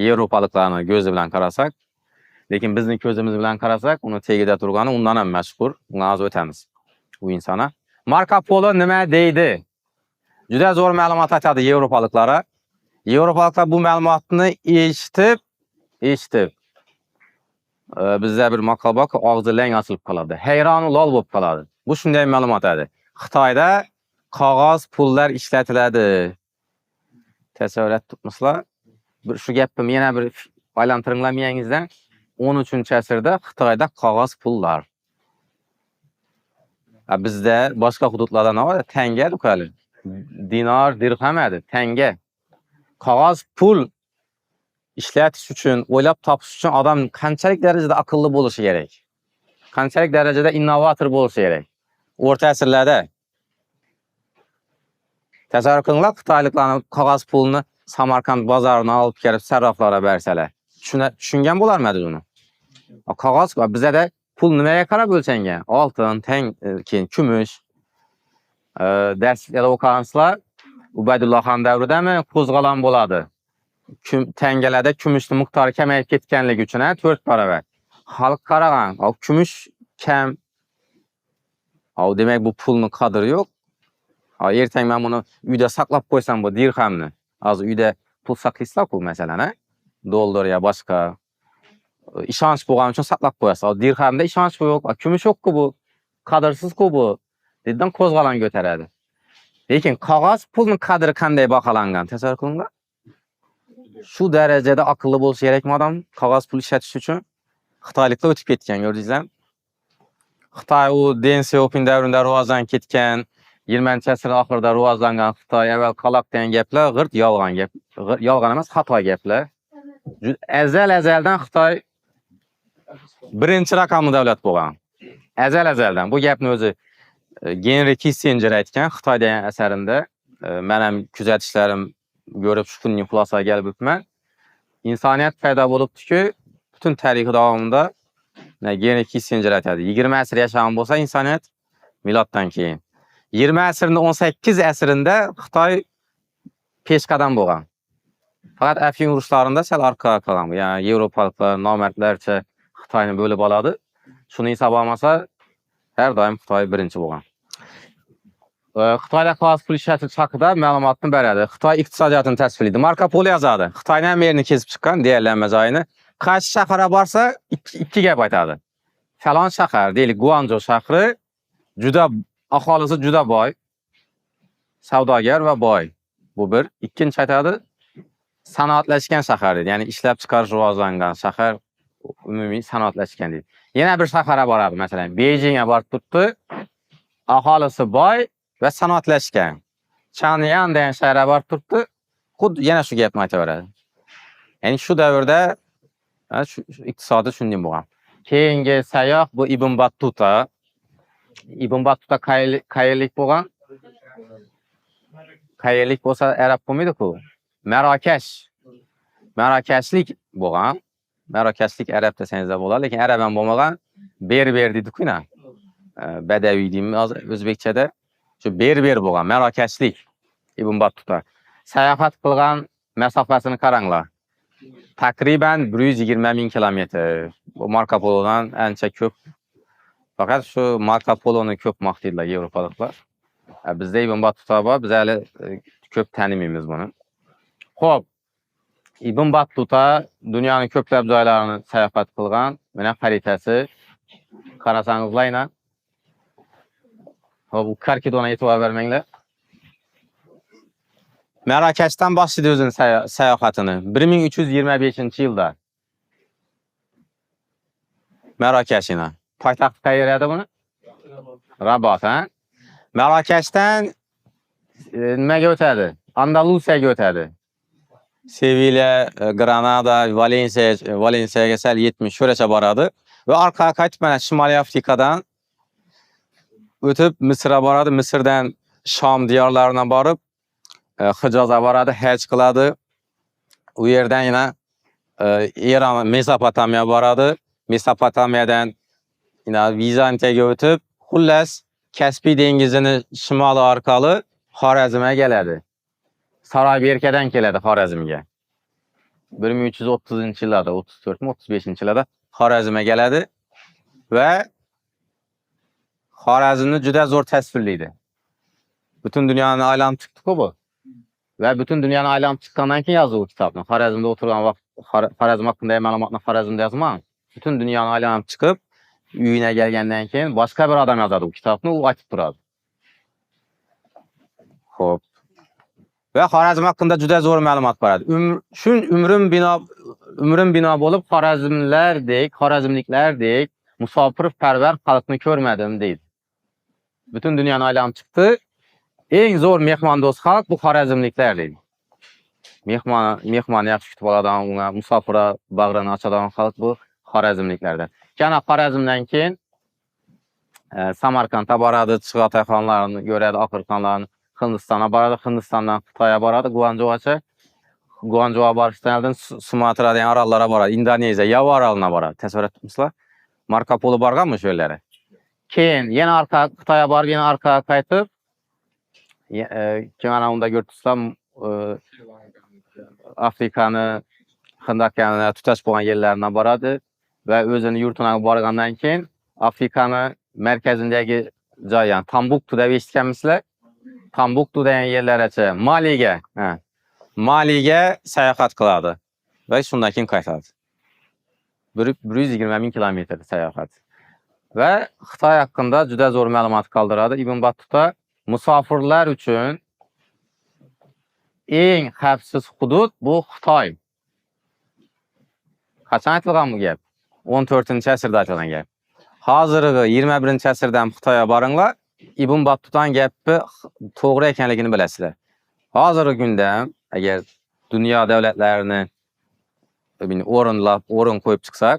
Yevropaliklarning ko'zi bilan qarasak, lekin bizning ko'zimiz bilan qarasak, uni tagida turgani undan ham mashhur. Uni hozir o'tamiz. Bu insona. Marco Polo nima deydi? Juda zo'r ma'lumot aytadi Yevropaliklarga. Yevropaliklar bu ma'lumotni eshitib bizda bir maqol bor, og'zi lang ochilib qoladi. Hayron lol bo'lib qoladi. Bu shunday ma'lumot edi. Xitoyda qog'oz pullar ishlatiladi. Tasavvur etibsizlar? Shu gapni yana bir aylantiringlar miyangizdan. 13-asrda Xitoyda qog'oz pullar. Bizde başka hududlarda ne var? Tenge dukali. Dinar, dirhem edi. Tenge. Kağız, pul işletiş üçün, oylap tapış üçün adam qanchalik derecede akıllı boluşu gerek. Qanchalik derecede innovator boluşu gerek. Orta əsrlərdə təsəvvür qılınlar, Xitaylıqların kağız pulunu Samarkand bazarına alıp gəlib sərraflara bərsələr. Düşüngən bular mədir onu? Kağız, bizə də pul nəməyə qara bölçəngən? Altın, kümüş. Dərsliklərdə oxuyansılar, Ubeydullah xan dövrüdəmi qozğalan boladı. Təngələrdə kümüşlü miqdarı kəməyib getkənlik üçün 4 bərabər. Xalq qarağan, kümüş kəm. Demək bu pulun qadırı yox. Ertəng mən bunu üydə saxlab qoysam bu dirhemni. Az üydə pul saxlayırsa pul məsələn, dollar ya başqa. İşanç boğan üçün saxlab qoyarsa. Dirhemdə işanç bu yox. Kümüş yox ki bu. Qadırsız ki bu. Deddən qozğalan götərədi. Lakin kağız pulun qadırı qanday baxalanğan? Təsəvvür qılınlar. Şu dərəcədə akıllı bolsa gerekmi adam kağız pul işlətiş üçün? Xitaylıqda ötüb ketken gördünüzlər. Xitay o Deng Xiaoping dövründə rivazlanıb ketken, 20-ci əsrin axırda rivazlanğan Xitay əvvəl qalaq deyən gəplər qırt yalğan gəp. Yalğan emas, xata gəplər. Əzəl-əzəldən Xitay birinci rəqamlı dövlət bolğan. Əzəl-əzəldən. Bu gəpni özü Henry Kissinger aytgan Xitay deyən əsərində mənim küzətişlərim görüb şükunun xulasa gəlib öpmən. İnsaniyyət payda olubdur ki, bütün tarixi davamında Henry Kissinger aytadi. 20 əsr yaşayan bolsa insaniyyət miladdan keyin. 20 əsrində 18 əsrində Xitay peşqadam bolğan. Faqat Əfin uruşlarında səl arqa qalan. Yəni Avropalıqlar, namərdlərcə Xitayını bölüb aladı. Şunu hesab almasa hər daim Xitay birinci bolğan. Xitayda kağız pul işlətiş haqqında məlumatını bərədi. Xitay iqtisadiyyatını təsvir edildi. Marco Polo yazadı. Xitayın həm yerini kesib çıxan deyərlənmə ayını. Qaysı şəhərə varsa 2 gəb aytadı. Falan şəhər deyil, Guangzhou şəhəri ahalisi cüda boy, savdogar və boy. Bu bir. İkinci aytadı sənatləşkən şəhərdir. Yəni işləb çıxarış rivazlanğan şəhər ümumi sənatləşkəndir. Yenə bir şəhərə baradı. Məsələn, Beijingə barıb tutdu. Ahalisi boy və sənatləşkən. Çanyan deyən şəhərə barıb tutdu. Yenə şu gəpini ayta verədi. Yəni şu dövrdə iqtisadi düşündüyüm buğam. Keyingi səyyah bu İbn Battuta. İbn Battuta qayerlik buğam? Qayerlik bolsa ərəb bu muydu ku? Mərakeş. Mərakeşlik buğam. Mərakeşlik ərəb desənizdə bolar. Lakin ərəbən bolmağan berber dedik ki, bədəvi deyim Özbekçədə. Şu berber buğam, Mərakeşlik İbn Battuta. Səyahat qılğan məsafəsini qaranglar. Təqribən 120.000 kilometr. Bu Marco Polo'dan ən köp. Fakat şu Marco Polo'nu köp maqtıydılar Avropalıqlar. Bizdə İbn Battuta var, biz hələ köp tənimimiz bunu. Xo'p, İbn Battuta dünyanın köpləb joylarını səyahat qılğan, mənə xəritəsi qarasanızla ilə. Bu Karkidona etibar verməklə. Mərakeşdən başladı özünün səyahatını. 1325-ci ildə. Mərakeş ilə. Paytaxt qayerədir bunu? Rabat, hə? Mərakeşdən nə götədi? Andalusiya götədi. Sevilla, Granada, Valencia gəsəl 70 şöreçə baradı. Və arqaya qayıtıb mənə Şimali Afrikadan ötüb Mısır'a baradı. Mısır'dan Şam diyarlarına barıb Hicaz'a baradı, həcc qıladı. O yerdən yenə İran, Mesopotamiya baradı. Mesopotamiyadan yenə Vizantiya ötüb, xulləs Kəspi dengizini şimalı arqalı Xarəzmə gələdi. Sarayberkədən gələdi Xarəzmə. 1330-cu illərdə, 34-35-ci illərdə Xarəzmə gələdi və Xarəzmni cüdə zor təsvirli idi. Bütün dünyanın aylanıb çıxdı ki bu. Və bütün dünyanın aylanıb çıxandan ki yazdı o kitabını. Xarəzmdə oturan vaxt, Xarəzm haqqında məlumatını Xarəzmdə yazmaq. Bütün dünyanın aylanıb çıxıb, üyünə gəlgəndən ki başqa bir adam yazdı bu kitabını, o açıb duradı. Xo'p. Və Xarəzm haqqında cüdə zor məlumat var idi. Ömrüm bina olub Xarəzmliklər deyik, musafirpərvər xalqını görmədim deyil. Bütün dünyanı aylanıp çıktı. En zor mehmandost halk bu Xorazmlikler deydi. Mehmanı yaxshi kutib oladigan, unga musofira bag'rini ochadigan xalq bu Xorazmliklardan. Yana Xorazmdan keyin Samarqandga boradi, Chig'atay xonlarini ko'radi, Oqir xonlarini, Hindistonga boradi, Hindistondan Xitoyga boradi, Guanzhougacha. Guanzhouga borishdan oldin Sumatra degan orollarga boradi, Indoneziya, Yava orolina boradi. Tasavvur etibsizlar? Marco Polo borganmi shu yerlarga? Keyin yana Xitoyga borib, yana orqaga qaytib, keyin ana unda ko'ribsizlar, Afrikani, Hind okeanini tutash bo'lgan yerlarga boradi va o'zini yurtiga borgandan keyin Afrikani markazidagi joy, ya'ni Tambuktu deb eshitganmisizlar? Tambuktu degan yerlargacha Maliga sayohat qiladi va shundan keyin qaytadi. 120 ming kilometr sayohat. Va Xitoy haqida juda zo'r ma'lumot qoldiradi. Ibn Battuta musofirlar uchun eng xavfsiz hudud bu Xitoy. Qachon aytilgan bu gap? 14-asrda aytilgan gap. Hozirgi 21-asrdan Xitoyga boringlar, Ibn Battutaning gapi to'g'ri ekanligini bilasizlar. Hozirgi kunda agar dunyo davlatlarini o'rin qo'yib chiqsak,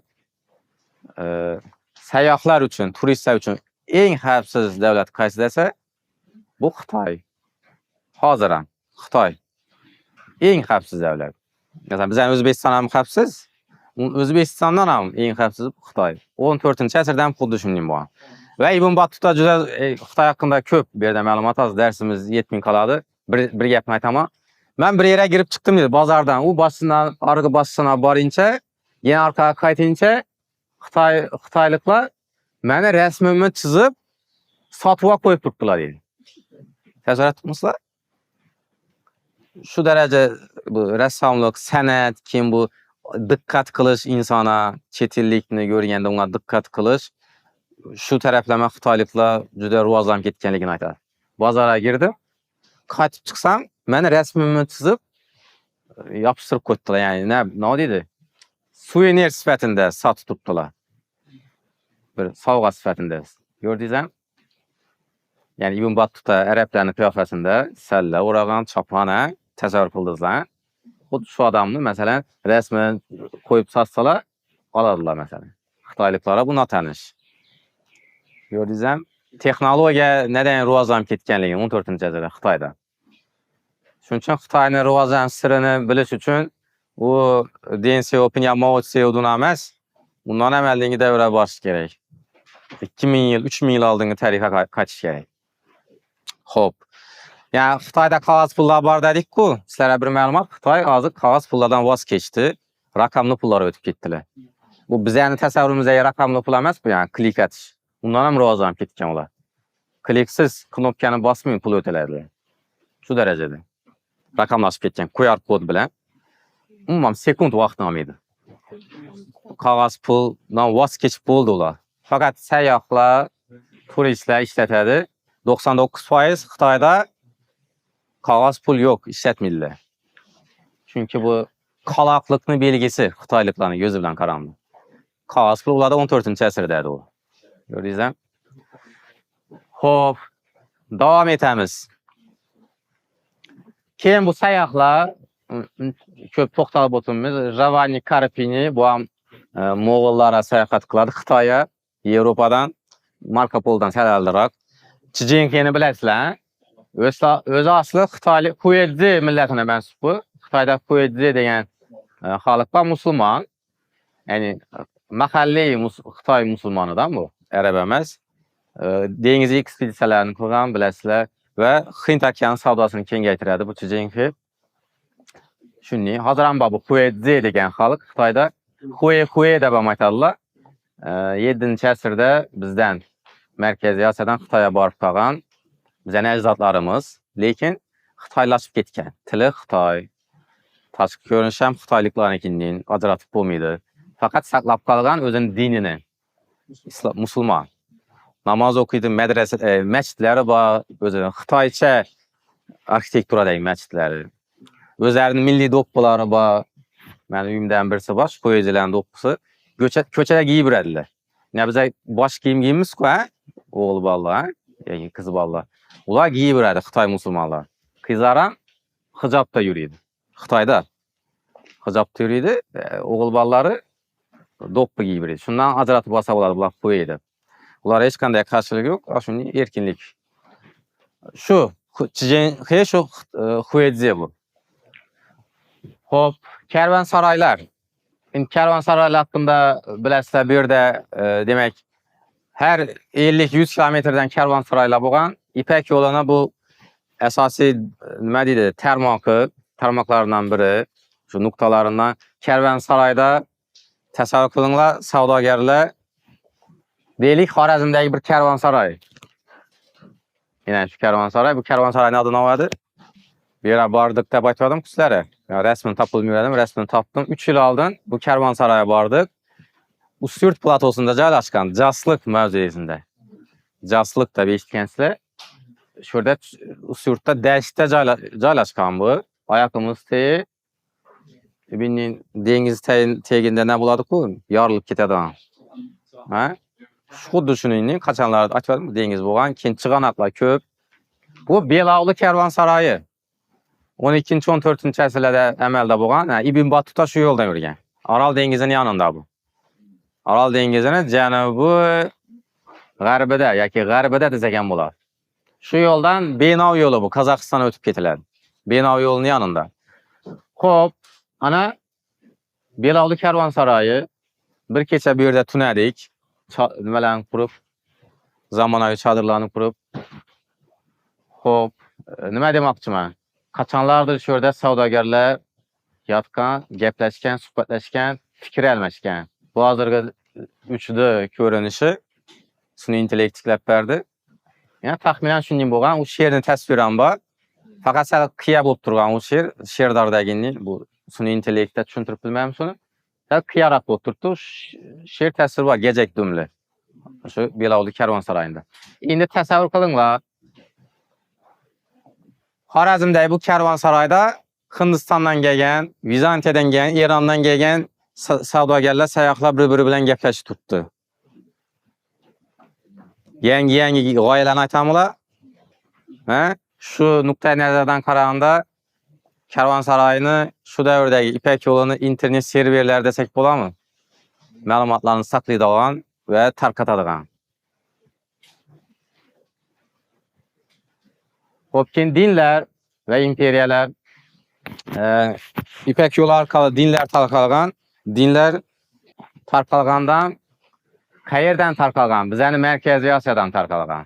sayyohlar uchun, turistlar uchun eng xavfsiz davlat qaysi desa, bu Xitoy. Hozir ham Xitoy eng xavfsiz davlat. Masalan, bizning O'zbekiston ham xavfsiz. O'zbekistondan ham eng xavfsiz Xitoy. 14-asrdan xuddi shunday bo'lgan. Va Ibn Battuta juda Xitoy haqida ko'p bu yerda ma'lumot hozir darsimiz yetmay qoladi. Bir gapni aytaman. Men bir yerga kirib chiqdim dedi bozordan. U boshdan arg'i boshdan borincha, yana orqaga qaytincha Xitoyliklar meni rasmimni chizib sotib qo'yib turibdilar dedi. Tasavvur etibsizlar? Shu daraja bu rassomlik, san'at, keyin bu diqqat qilish insona, chet ellikni ko'rganda unga diqqat qilish, shu taraflama Xitoyliklar juda rivojlanib ketganligini aytadi. Bozorga kirdim, qaytib chiqsam, meni rasmimni chizib yopishtirib qo'ydilar. Ya'ni nima deydi? Suvenir sifatida sotib turibdilar. Bir sovg'a sifatida. Ko'rdingizmi? Ya'ni Ibn Battuta arablarning qiyofasida salla o'ragan chopona tasavvur qildingizlar. Xuddi shu odamni masalan rasmini qo'yib sotsalar oladilar masalan. Xitoyliklarga bu notanish. Ko'rdingizmi? Texnologiya neden rivojlanib ketganligi 14-asrda Xitoyda. Shuning uchun Xitoyning rivojlanish sirini bilish uchun u Deng Xiaoping ya Mao Zedong emas, undan avvalgi davrga borish kerak. 2000 yil, 3000 yil oldingi tarixga qaytish kerak. Xo'p. Yani Xitoyda qog'oz pullar bor dedik-ku. Sizlarga bir ma'lumot, Xitoy hozir qog'oz pullardan voz kechdi, raqamli pullarga o'tib ketdilar. Bu bizning tasavvurimizdagi raqamli pul emas bu, yani klik atish. Undan ham rivojlanib ketgan ular. Kliksiz knopkani bosmay pul o'tiladi. Shu darajada. Raqamlashib ketgan QR kod bilan. Umuman sekund vaqt olmaydi. Qog'oz puldan voz kechib bo'ldi ular. Faqat sayyohlar, turistlar ishlatadi. 99% Xitoyda qog'oz pul yo'q, ishlatmaydilar. Chunki bu qaloqlikning belgisi Xitoyliklarning ko'zi bilan qaraldi. Qog'oz pul ularda 14-asrda edi u. Ko'rdingizmi? Xo'p, davom etamiz. Keyin bu sayyohlar ko'p to'xtalib o'tamiz. Ravani Karpini bu ham Mo'g'ullarga sayohat qiladi Xitoyga, Yevropadan, Marco Polodan sal aldiroq. Xi Jinpingni bilasizlar? O'zi asli Xitoylik Hueyzi millatiga mansub. Xitoyda Hueyzi degan xalq va musulmon. Ya'ni mahalliy Xitoy musulmonidan bu, arab emas. Dengiz ekspeditsiyalarini qilgan bilasizlar va Hind okeani savdosini kengaytiradi bu Xi Jinping. Shunday, hozir ham bu Hueyzi degan xalq Xitoyda Huey deb aytadilar. 7-asrda bizdan Markaziy Osiyodan Xitoyga borib qolgan bizning ajdodlarimiz, lekin xitoylashib ketgan. Tili Xitoy, tashqi ko'rinishi ham xitoyliklarnikidan ajratib bo'lmaydi. Faqat saqlab qolgan o'zining dinini, musulmon. Namoz o'qiydi, madrasa, masjidlari bor, o'zining xitoycha arxitekturadagi masjidlari. O'zlarining milliy do'ppilari bor. Meni uyimdan birisi bor, Poeziyalarning do'ppisi. Ko'chaga kiyib yuradilar. Ne bize bosh kiyim giyimiz-ku, ha? O'g'il bolalar, yani kız balalar. Ular giyib yuradi Xitoy musulmonlar. Qizlar ham hijobda yuradi. Xitoyda hijobda yuradi, o'g'il bolalari do'ppi giyib yuradi. Shundan ajratib olsa bo'ladi, bular qo'yadi. Ular hech qanday qarshilik yo'q, shunday erkinlik. Shu Chijinxe shu Xuedze bu. Xo'p, karvonsaroylar. Endi karvonsaroylar haqida bilasizlar, bu yerda demak her 50-100 kilometrdan karvonsaroylar bo'lgan. İpek yo'lini bu asosiy nima deydi, tarmoqlardan biri, shu nuqtalarından karvonsaroyda tasavvur qilinglar, savdogarlar deylik Xorazmdagi bir karvonsaroy. Yine şu karvonsaroy, bu karvonsaroyning adini oladi. Bir yere bordik deb aytdim sizlarga. Rasmini topilmadim, rasmini topdim. 3 yil oldin bu karvonsaroyga bordik. Ustyurt platosunda joylashgan, Jasliq mavzesinde. Jasliq deb eshitgansizlar. Şurada Ustyurtda dashta joylashgan bu. Oyog'imiz tegi dengiz tagida ne bo'ladi-ku, yorilib ketadi. Ha? Xuddi shuningdek, qachonlarda aytdim, dengiz bo'lgan, keyin chig'anoqlar ko'p. Bu Belavli karvonsaroyi 12-14 asrlarda amalda bo'lgan. Ibn Battuta shu yo'ldan yurgan. Orol dengizining yonida bu. Orol dengizining janubi g'arbida yoki g'arbida desak ham bo'ladi. Shu yo'ldan Benov yo'li bu, Qozog'istonga o'tib ketiladi. Benov yo'lining yonida. Xo'p, ana Belavli karvonsaroyi bir kecha bu yerda tunadik. Nimalarni qurib, zamonaviy chodirlarni qurib. Xo'p, nima demoqchiman? Qachonlardir shu yerda savdogarlar yotgan, gaplashgan, suhbatlashgan, fikr almashgan. Bu hozirgi 3D ko'rinishi sun'iy intellekt tiklab berdi. Yani taxminan shunday bo'lgan, u she'rning tasviri ham bor. Faqat sal qiya bo'lib turgan u she'rdordagini bu sun'iy intellektda tushuntirib bilmayman shuni. Sal qiyaroq bo'lib turibdi. She'r tasviri bor, gajak dumli. Shu Belavli karvonsaroyida. Endi tasavvur qilinglar. Xorazmdagi bu karvonsaroyda Hindistondan kelgan, Vizantiyadan kelgan, Erondan kelgan savdogarlar, sayyohlar bir-biri bilan gaplashib turibdi. Yangi g'oyalarni aytamizlar. Ha? Shu nuqtai nazardan qaraganda karvonsaroyni shu davrdagi İpek yo'lini internet serverlar desak bo'ladimi? Ma'lumotlarni saqlaydigan va tarqatadigan. Xo'pkin dinlar va imperiyalar İpek yo'li orqali dinlar tarqalgan. Dinlar tarqalgandan qayerdan tarqalgan? Bizani Markaziy Osiyodan tarqalgan.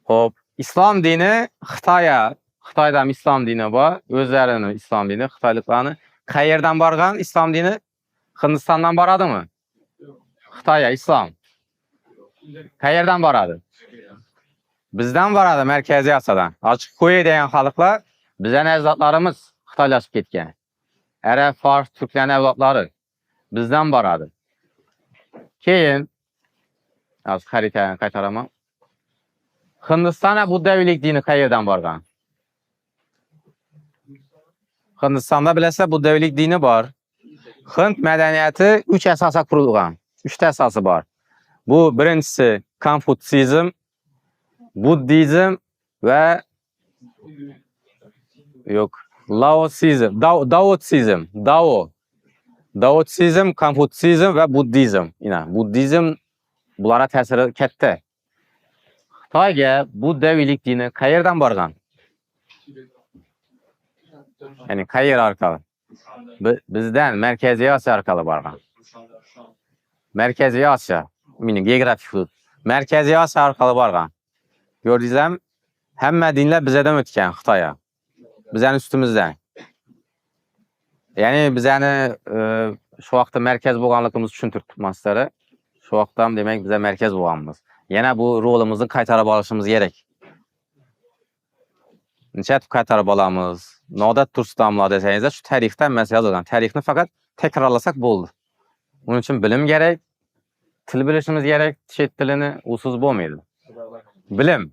Xo'p, islom dini Xitoyda islom dini bor, o'zlarining islom dini, xitoyliklarni qayerdan borgan islom dini? Hindistondan boradimi? Xitoyga islom. Qayerdan boradi? Bizdan boradi, Markaziy Osiyodan. Ochiq qo'y degan xalqlar bizning avlodlarimiz xitoylashib ketgan. Arab, fors, turklarning avlodlari bizdan boradi. Keyin xaritani qaytaraman. Hindistonda buddaviylik dini qayerdan borgan? Hindistonda bilasizlar, buddaviylik dini bor. Hind madaniyati 3 asosga qurilgan. 3 ta asosi bor. Bu birinchisi Konfutsizm, Buddizm va Laosizm, Daotsizm, Konfutsizm va Buddizm. Buddizm bulara ta'siri katta. Xitoyga buddaviylik dini qayerdan borgan? Ya'ni qayer orqali? Bizdan Markaziy Osiyo orqali borgan. Markaziy Osiyo, mening geografik hudud. Markaziy Osiyo orqali borgan. Gördingizmi? Hamma dinlar bizdan o'tgan Xitoyga. Bizning ustimizdan. Ya'ni bizani shu vaqtda markaz bo'lganligimizni tushuntirib sizlarga. Shu vaqtda ham demak biz markaz bo'lganmiz. Yana bu rolimizni qaytarib olishimiz kerak. Necha qaytarib olamiz? Nodat Turstamlar desangizlar, shu tarixdan masala yozilgan. Tarixni faqat takrorlasak bo'ldi. Uning uchun bilim kerak, til bilishimiz kerak, chet tilini usiz bo'lmaydi. Bilim.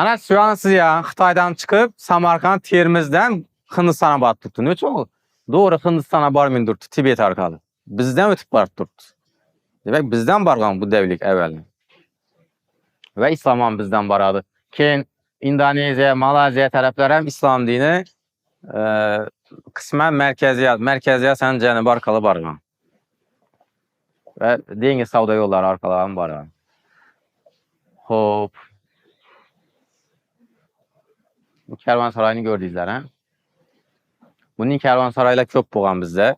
Ana siz ya Xitoydan chiqib, Samarqand, Termizdan Hindistonga borib turibdi. Nechun? To'g'ri Hindistonga bormay turibdi, Tibet orqali. Bizdan o'tib borib turibdi. Demak, bizdan borgan buddaviylik avval. ve İslam bizden baradı. Keyin Indoneziya, Malaziya tərəflər ham İslam dini qismen Merkeziyat sen Cənubi arkalı bargan. Ve dengiz savdo yolları arkalı bargan. Hop. Bu kervansarayını gördüyüzlər, hə? Bunun kervansarayla köp boğan bizde.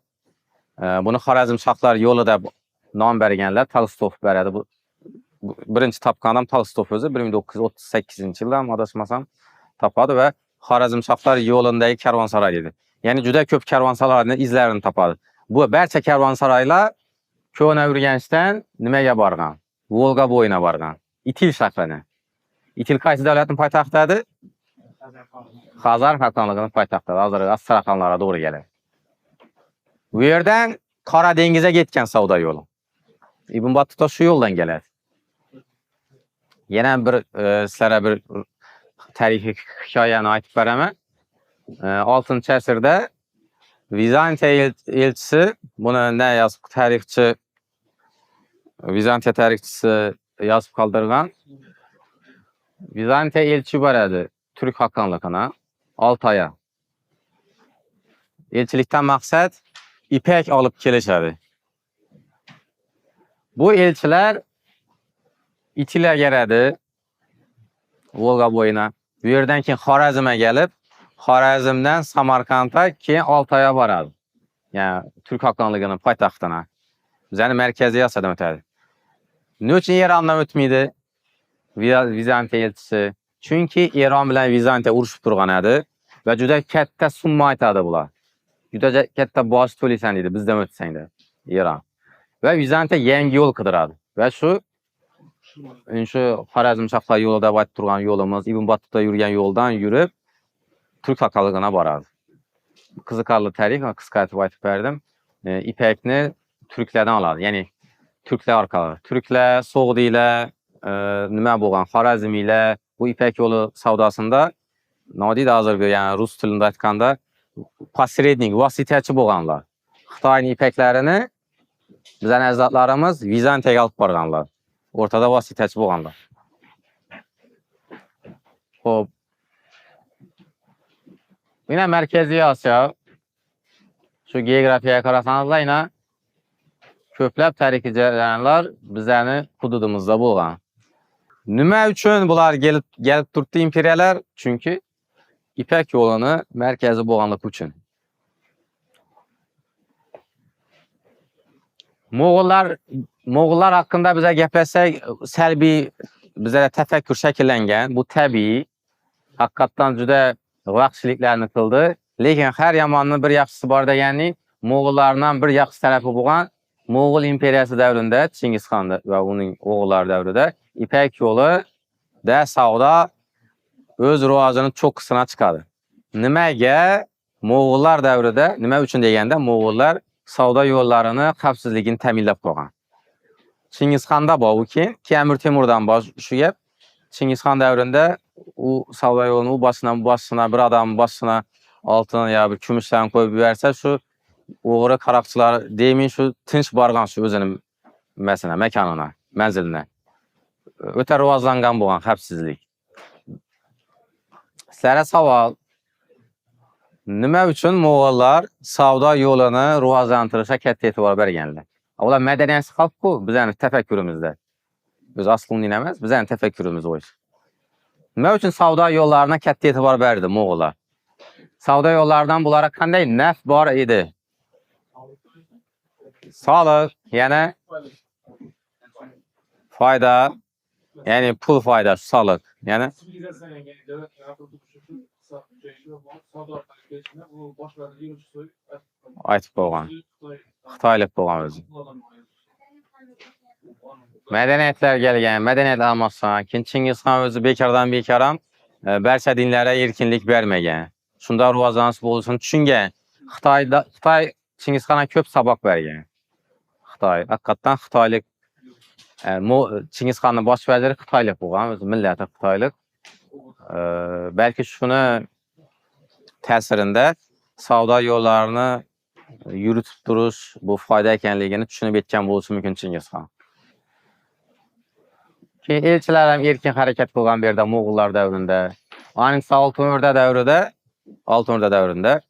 Bunu Xarəzmşahlar yolu da nam bergenler. Tolstoy beredi. Bu birinci tapqan adam Tolstoy özü 1938-ci ildə adashmasam tapadı ve Xarəzmşahlar yolundaki kervansaray dedi. Yani cüda köp kervansarayının izlerini tapadı. Bu bərçə kervansarayla Köhnə Ürgəncdən niməyə barğan? Volga boyuna barğan. İtil şəhərinə. İtil qaysı dövlətin paytaxtıdır? Xazar Xaqanlığının paytaxtıdır. Hazır Astaraxanlara doğru gəlir. Bu yerdən Qara Dengizə getken savda yolu. İbn Battuta şu yoldan gəlir. Yenə bir sizlərə bir tarixi hikayəni aytıb verəmə. 6-cı əsrdə Vizantiya elçisi, bunu nə yazıb tarixçi, Vizantiya tarixçisi yazıb qaldırğan. Vizantiya elçi var idi Türk Haqqanlığına 6 aya. Elçilikdən məqsəd ipək alıp gelişədi. Bu elçilər itilə gələdi Volga boyuna. Bu yerdən ki Xarəzmə gəlib, Xarəzmdən Samarkanda ki Altaya varadı. Yəni Türk Haqqanlığının paytaxtına. Bizəni Mərkəzi Asiyadan ötədi. Ne üçün İrandan ötməydi Vizantiya elçisi? Çünki İran bilən Vizantiya uruşub durğanadı və cüdə kətdə sunmaytadı bunlar. Cüdə kətdə baş tölisən idi, bizdən ötsən də İran. Və Vizantiya yeni yol qıdıradı. Və şu Xarəzmşahlar yolu da bayt durğan yolumuz, İbn Battuta yürüyen yoldan yürüb Türk Haqqanlığına baradı. Qızıqarlı tarix, qısqaytı baytıb verdim. İpəkni Türklərdən aladı. Yəni Türklər arkalı. Türklər Soğdi ilə, nimə boğan, Xarəzm ilə bu ipək yolu savdasında nadi da hazır yəni Rus dilində aytqanda posrednik, vasitəçi boğanlar. Xitayın ipəklərini bizən əzadlarımız Vizantiyaya alıb barğanlar. Ortada vasitəçi boğanlar. Hop. Yine Mərkəzi Asiya. Şu geografiyaya qarasanızda yine köpləb tarixi cərəyanlar bizəni hududumuzda boğan. Nümə üçün bunlar gəlib durdu imperiyalar? Çünki İpək yolunu mərkəzi boğanlıq üçün. Moğollar haqqında bizə gəpləsək, səlbi bizə təfəkkür şəkillənən, bu təbii, haqqatdan cüdə vəxşiliklərini qıldı. Lakin hər yamanının bir yaxşısı var da, yəni Moğollardan bir yaxşı tərəfi boğan Moğol imperiyası dövründə, Çingiz xan və onun oğulları dövründə İpək yolu da savda öz rivacının çox qısına çıxadı. Niməyə? Moğollar dövründə, nimə üçün deyəndə Moğollar savda yollarını, xəvfsizliğini təminləb qoğan. Çingiz xanda bu ki Əmir Temurdan başlayıb, Çingiz xan dövründə o savda yolunu başına, bir adamın başına altına ya bir kümüşlərini koyub versə, şu uğru qaraqçılar deyimin şu tinç barğan şu özünün məkanına, mənzilinə. Ötə rivazlanğan boğan xəvfsizlik. Sizlərə saval. Nimə üçün Moğollar savda yolunu rivazlandırışa kətti etibar bərgənlər? Ola mədəniyyəsi xalq bu, bizənin təfəkkürümüzdə. Öz aslını dinəməz, bizənin təfəkkürümüz o iş. Nimə üçün savda yollarına kətti etibar bərdi Moğollar? Savda yollardan bunlara qanday nəf var idi? Sağlıq, yəni fayda, yəni pul faydası, sağlıq. Yəni aytıb boğan. Xitaylıq boğan özü. Mədəniyyətlər gəlgən, mədəniyyət almazsan, Çingiz xan özü bekardan bekaram, bərsə dinlərə erkinlik verməyən. Şunda rivazlanısı olsun. Çünki Xitay Çingiz xana köp sabaq vergən. Xitay, haqqatdan Xitaylıq, Çingiz xanın baş vəziri Xitaylıq boğan, özü milləti Xitaylıq. Bəlkə şunu təsirində savda yollarını yürütüb duruş, bu fayda ikənligini düşünüb etkən bu olsun mümkün Çingiz xan. ki elçiler hem erkin hareket kılgan bir yerde Moğollar devrinde. Aynısı Altın Orda devrinde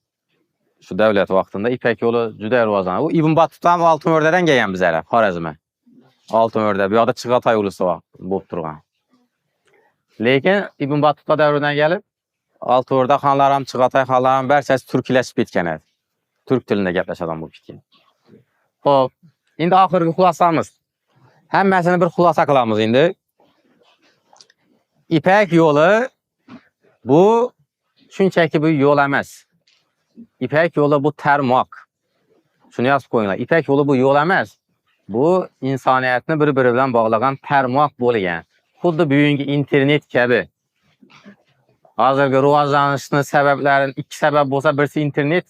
şu devlet vaxtında İpek yolu cüda rivazlandı. O İbn Battuta Altın Ordadan gelgen bizlərə, Xorazmə. Altın Orda, bir adı Çığatay ulusu var, bulup durğan. Lekin İbn Battuta devründən gəlib, Altın Orda xanlaram, Çığatay xanlaram bərçəsi türkləşib bitkənədir. Türk dilində gəpləşədən bu bitkin. Hop, indi axırki xulasamız. Həmməsini bir xulasa qılamız indi. İpek yolu bu, çünkü bu yol eməz. İpek yolu bu tərmaq. Şunu yazıb qoyunlar. İpek yolu bu yol eməz. Bu insaniyyətini bir-birindən bağlayan tərmaq bolğan. Xuddi bugünkü internet kəbi. Hazırki rivajlanışının səbəblərin iki səbəb olsa birisi internet.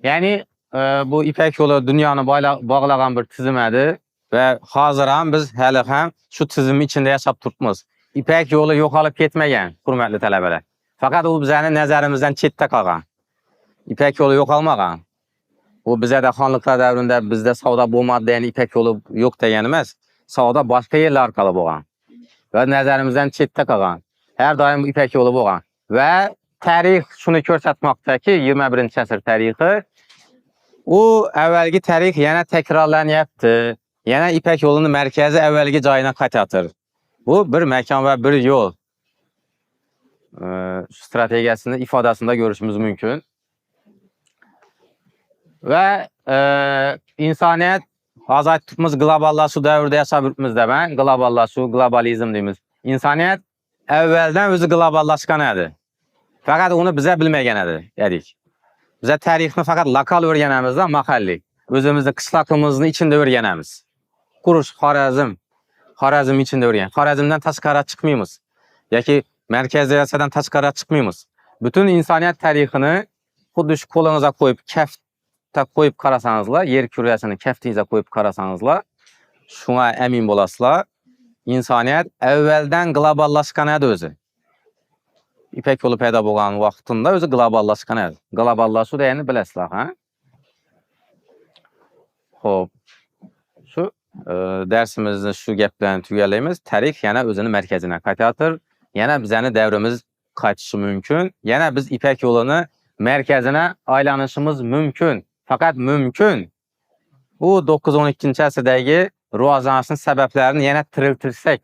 Yani bu İpek yolu dünyanı bağlayan bir tizimdir ve hazıran biz hələ həm şu tizimin içində yaşab turtmuz. İpek yolu yoxalıb getməyən, hörmətli tələbələr. Fakat o bizənin nəzərimizdən çetdə qalğan. İpek yolu yoxalmağan. O bizə də xanlıqlar dövründə bizdə savda bulmadı deyən İpek yolu yox deyənimiz, savda başqa yerlər arqalı boğan. Və nəzərimizdən çetdə qalğan. Hər daim İpek yolu boğan. Və tarix şunu göstərməkdə ki, 21-ci əsr tarixi o əvvəlki tarix yenə təkrarlanıyaptı. Yenə İpek yolunun mərkəzi əvvəlki cayına qayıtır. Bu bir məkan və bir yol stratejiyasını ifadəsində görüşümüz mümkün. Və insaniyyət azadlığımız qloballaşu dövrdə yaşabımızda mən qloballaşu, globalizm deyimiz. İnsaniyyət əvvəldən özü qloballaşqan idi. Fakat onu bizə bilməyənədir, dedik. Bizə tarixini fakat lokal öyrənəmizdən mahalli. Özümüzdə qışlaqımızın içində öyrənəmiz. Kuruş, Xorazm içində öyrən. Xorazmdən təşkara çıxmıyımız. Ya ki, mərkəzi Asiyadan təşkara çıxmıyımız. Bütün insaniyyət tarixini xuddi şu kolunuza koyup, kəftə koyup qarasanızla, yer kürəsini kəftinizə koyup qarasanızla, şuna əmin bolasıla, insaniyyət əvvəldən qloballaşqanadır özü. İpek yolu peyda boğan vaxtında özü qloballaşqanadır. Qloballaşu deyəni biləsilər, hə? Hop. Şu dersimizin şu gəplərini tügələyimiz, tarix yenə özünün mərkəzinə qayıtır. Yenə bizəni dəvrimiz qayıtışı mümkün. Yenə biz İpek yolunu mərkəzinə aylanışımız mümkün. Fakat mümkün. Bu 9-12-ci əsrdəki rivajlanışın səbəblərini yenə tiriltirsək,